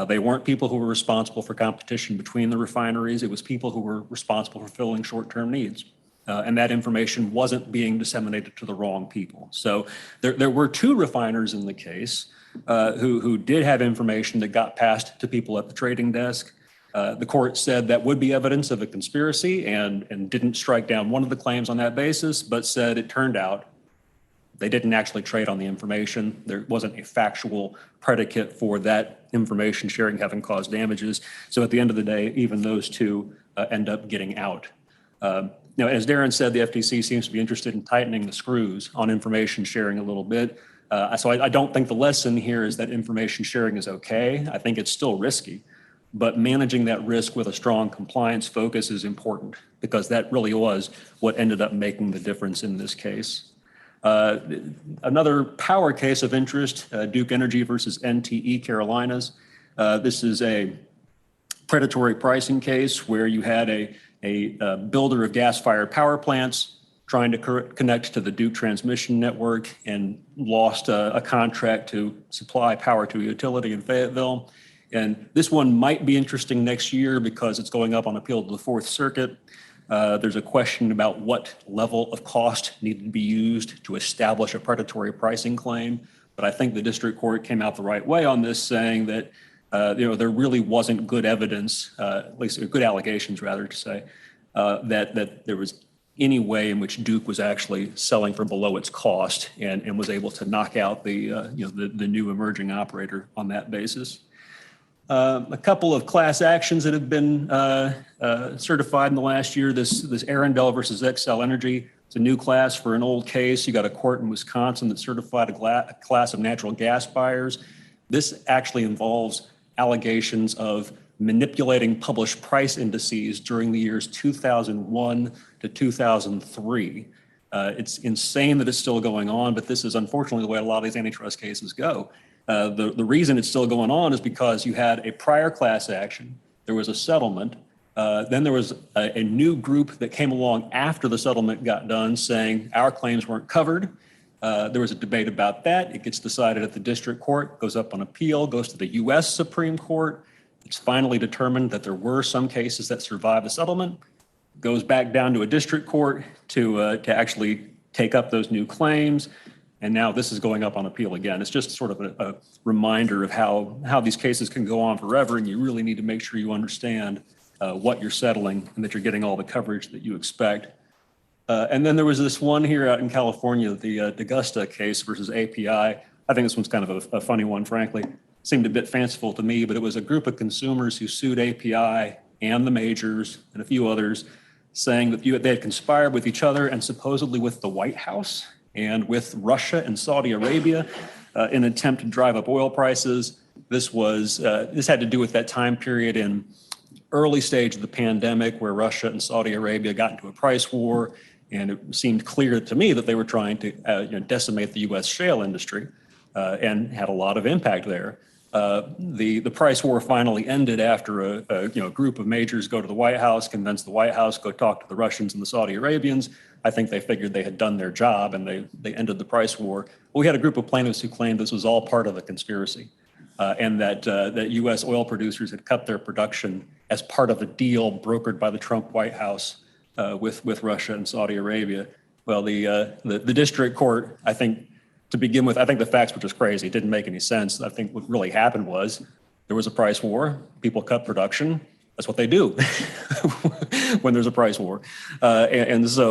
A: They weren't people who were responsible for competition between the refineries. It was people who were responsible for filling short-term needs. And that information wasn't being disseminated to the wrong people. So there were two refiners in the case who did have information that got passed to people at the trading desk. The court said that would be evidence of a conspiracy and didn't strike down one of the claims on that basis, but said it turned out they didn't actually trade on the information. There wasn't a factual predicate for that information sharing having caused damages. So at the end of the day, even those two end up getting out. Now, as Darren said, the FTC seems to be interested in tightening the screws on information sharing a little bit. So I don't think the lesson here is that information sharing is okay. I think it's still risky, but managing that risk with a strong compliance focus is important because that really was what ended up making the difference in this case. Another power case of interest, Duke Energy versus NTE Carolinas. This is a predatory pricing case where you had a builder of gas-fired power plants trying to connect to the Duke transmission network and lost a contract to supply power to a utility in Fayetteville. And this one might be interesting next year because it's going up on appeal to the Fourth Circuit. There's a question about what level of cost needed to be used to establish a predatory pricing claim. But I think the district court came out the right way on this, saying that there really wasn't good evidence, at least good allegations rather to say, that there was any way in which Duke was actually selling for below its cost and was able to knock out the new emerging operator on that basis. A couple of class actions that have been certified in the last year. This Arendelle versus Xcel Energy. It's a new class for an old case. You got a court in Wisconsin that certified a class of natural gas buyers. This actually involves allegations of manipulating published price indices during the years 2001 to 2003. It's insane that it's still going on, but this is unfortunately the way a lot of these antitrust cases go. The reason it's still going on is because you had a prior class action, there was a settlement, then there was a new group that came along after the settlement got done saying our claims weren't covered. There was a debate about that. It gets decided at the district court, goes up on appeal, goes to the U.S. Supreme Court. It's finally determined that there were some cases that survived the settlement, goes back down to a district court to actually take up those new claims. And now this is going up on appeal again. It's just sort of a reminder of how these cases can go on forever, and you really need to make sure you understand what you're settling and that you're getting all the coverage that you expect. And then there was this one here out in California, the Augusta case versus API. I think this one's kind of a funny one, frankly. Seemed a bit fanciful to me, but it was a group of consumers who sued API and the majors and a few others, saying that they had conspired with each other and supposedly with the White House and with Russia and Saudi Arabia in an attempt to drive up oil prices. This had to do with that time period in early stage of the pandemic where Russia and Saudi Arabia got into a price war, and it seemed clear to me that they were trying to decimate the U.S. shale industry and had a lot of impact there. The price war finally ended after a group of majors go to the White House, convince the White House, go talk to the Russians and the Saudi Arabians. I think they figured they had done their job and they ended the price war. Well, we had a group of plaintiffs who claimed this was all part of a conspiracy and that U.S. oil producers had cut their production as part of a deal brokered by the Trump White House with Russia and Saudi Arabia. Well, the district court, I think, to begin with, I think the facts were just crazy. It didn't make any sense. I think what really happened was there was a price war. People cut production. That's what they do when there's a price war. The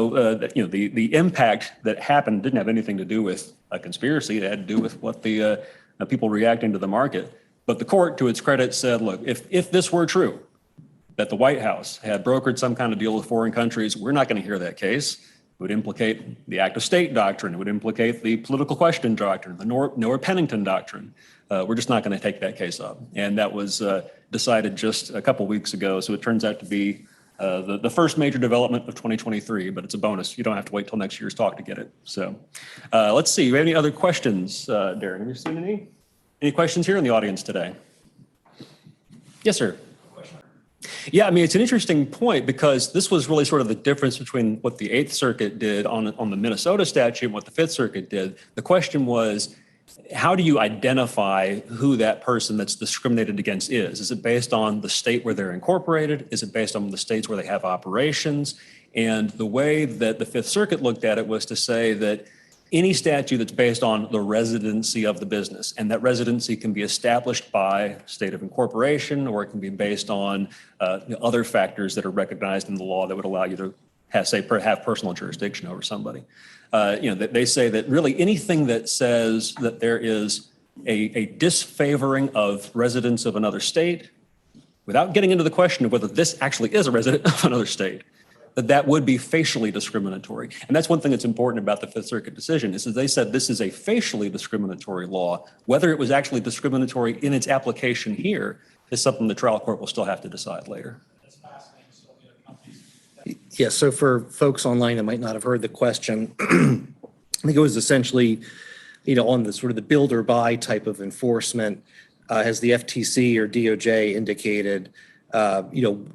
A: impact that happened didn't have anything to do with a conspiracy. It had to do with what the people reacting to the market. But the court, to its credit, said, look, if this were true, that the White House had brokered some kind of deal with foreign countries, we're not going to hear that case. It would implicate the act of state doctrine. It would implicate the political question doctrine, the Noor-Pennington doctrine. We're just not going to take that case up. And that was decided just a couple weeks ago. So it turns out to be the first major development of 2023, but it's a bonus. You don't have to wait till next year's talk to get it. So let's see. Do we have any other questions, Darren? Have you seen any? Any questions here in the audience today? Yes, sir. Yeah, I mean, it's an interesting point because this was really sort of the difference between what the Eighth Circuit did on the Minnesota statute and what the Fifth Circuit did. The question was, how do you identify who that person that's discriminated against is? Is it based on the state where they're incorporated? Is it based on the states where they have operations? And the way that the Fifth Circuit looked at it was to say that any statute that's based on the residency of the business, and that residency can be established by state of incorporation, or it can be based on other factors that are recognized in the law that would allow you to have personal jurisdiction over somebody. They say that really anything that says that there is a disfavoring of residents of another state, without getting into the question of whether this actually is a resident of another state, that would be facially discriminatory. And that's one thing that's important about the Fifth Circuit decision is that they said this is a facially discriminatory law. Whether it was actually discriminatory in its application here is something the trial court will still have to decide later.
B: Yeah, so for folks online that might not have heard the question, I think it was essentially, on the sort of the build or buy type of enforcement, has the FTC or DOJ indicated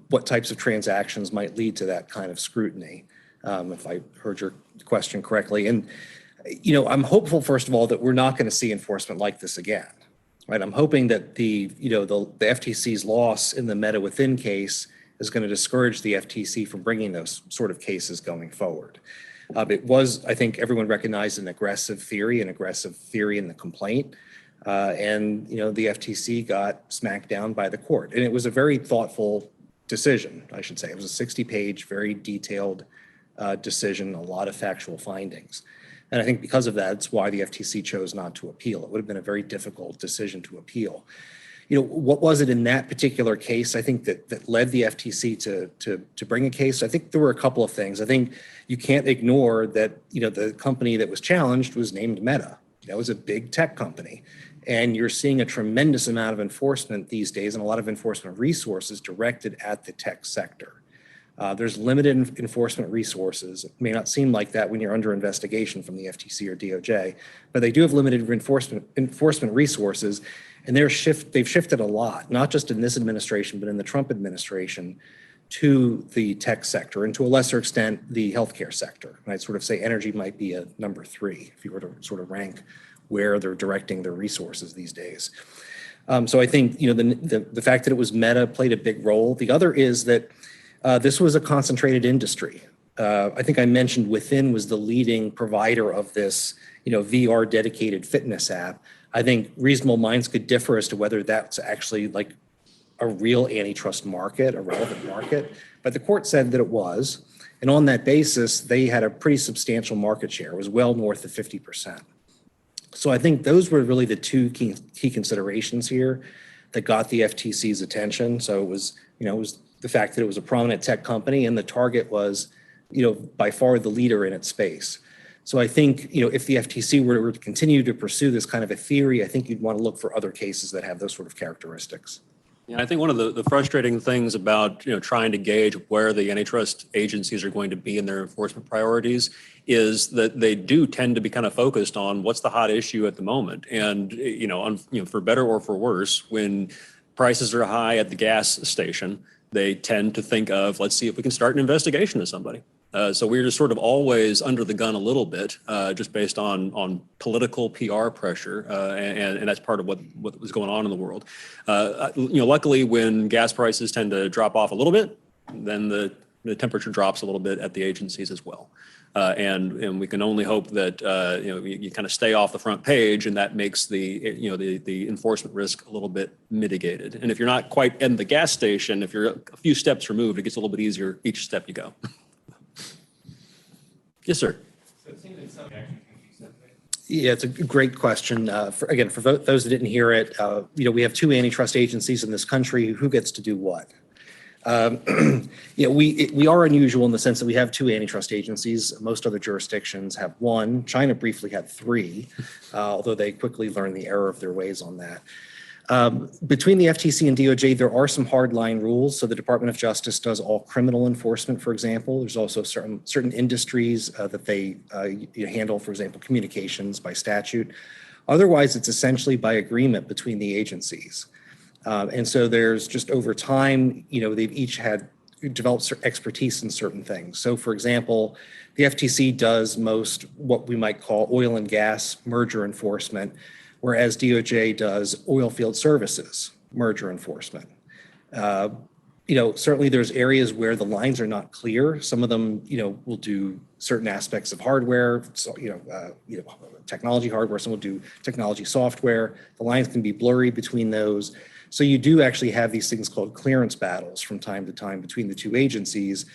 B: what types of transactions might lead to that kind of scrutiny, if I heard your question correctly. And, I'm hopeful, first of all, that we're not going to see enforcement like this again, right? I'm hoping that the FTC's loss in the Meta Within case is going to discourage the FTC from bringing those sort of cases going forward. It was, I think everyone recognized an aggressive theory in the complaint. And the FTC got smacked down by the court. And it was a very thoughtful decision, I should say. It was a 60-page, very detailed decision, a lot of factual findings. And I think because of that, it's why the FTC chose not to appeal. It would have been a very difficult decision to appeal. What was it in that particular case, I think, that led the FTC to bring a case? I think there were a couple of things. I think you can't ignore that, the company that was challenged was named Meta. That was a big tech company. And you're seeing a tremendous amount of enforcement these days and a lot of enforcement resources directed at the tech sector. There's limited enforcement resources. It may not seem like that when you're under investigation from the FTC or DOJ, but they do have limited enforcement resources. And they've shifted a lot, not just in this administration, but in the Trump administration, to the tech sector and to a lesser extent, the healthcare sector. And I'd sort of say energy might be a number 3 if you were to sort of rank where they're directing their resources these days. So I think the fact that it was Meta played a big role. The other is that this was a concentrated industry. I think I mentioned Within was the leading provider of this VR dedicated fitness app. I think reasonable minds could differ as to whether that's actually like a real antitrust market, a relevant market, but the court said that it was. And on that basis, they had a pretty substantial market share. It was well north of 50%. So I think those were really the two key considerations here that got the FTC's attention. So it was the fact that it was a prominent tech company and the target was, by far the leader in its space. So I think, if the FTC were to continue to pursue this kind of a theory, I think you'd want to look for other cases that have those sort of characteristics.
A: Yeah, I think one of the frustrating things about trying to gauge where the antitrust agencies are going to be in their enforcement priorities is that they do tend to be kind of focused on what's the hot issue at the moment. And for better or for worse, when prices are high at the gas station, they tend to think of, let's see if we can start an investigation of somebody. So we're just sort of always under the gun a little bit, just based on political PR pressure, and that's part of what was going on in the world. Luckily, when gas prices tend to drop off a little bit, then the temperature drops a little bit at the agencies as well. And we can only hope that you kind of stay off the front page, and that makes the enforcement risk a little bit mitigated. And if you're not quite in the gas station, if you're a few steps removed, it gets a little bit easier each step you go. Yes, sir.
C: So it seems that some action can be set there.
D: Yeah, it's a great question. For those that didn't hear it, we have two antitrust agencies in this country. Who gets to do what? We are unusual in the sense that we have two antitrust agencies. Most other jurisdictions have one. China briefly had three, although they quickly learned the error of their ways on that. Between the FTC and DOJ, there are some hardline rules. So the Department of Justice does all criminal enforcement, for example. There's also certain industries that they handle, for example, communications by statute. Otherwise, it's essentially by agreement between the agencies. And so there's just over time, they've each developed expertise in certain things. So for example, the FTC does most what we might call oil and gas merger enforcement, whereas DOJ does oil field services merger enforcement. Certainly there's areas where the lines are not clear. Some of them, will do certain aspects of hardware, technology hardware, some will do technology software. The lines can be blurry between those. So you do actually have these things called clearance battles from time to time between the two agencies,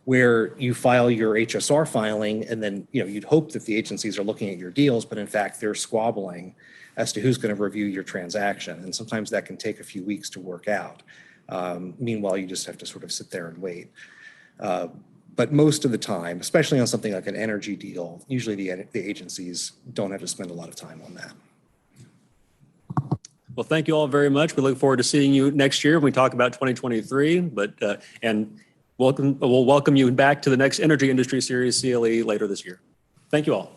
D: where you file your HSR filing, and then you'd hope that the agencies are looking at your deals, but in fact they're squabbling as to who's going to review your transaction, and sometimes that can take a few weeks to work out. Meanwhile, you just have to sort of sit there and wait. But most of the time, especially on something like an energy deal, usually the agencies don't have to spend a lot of time on that.
A: Well, thank you all very much. We look forward to seeing you next year when we talk about 2023. And we'll welcome you back to the next Energy Industry Series CLE later this year. Thank you all.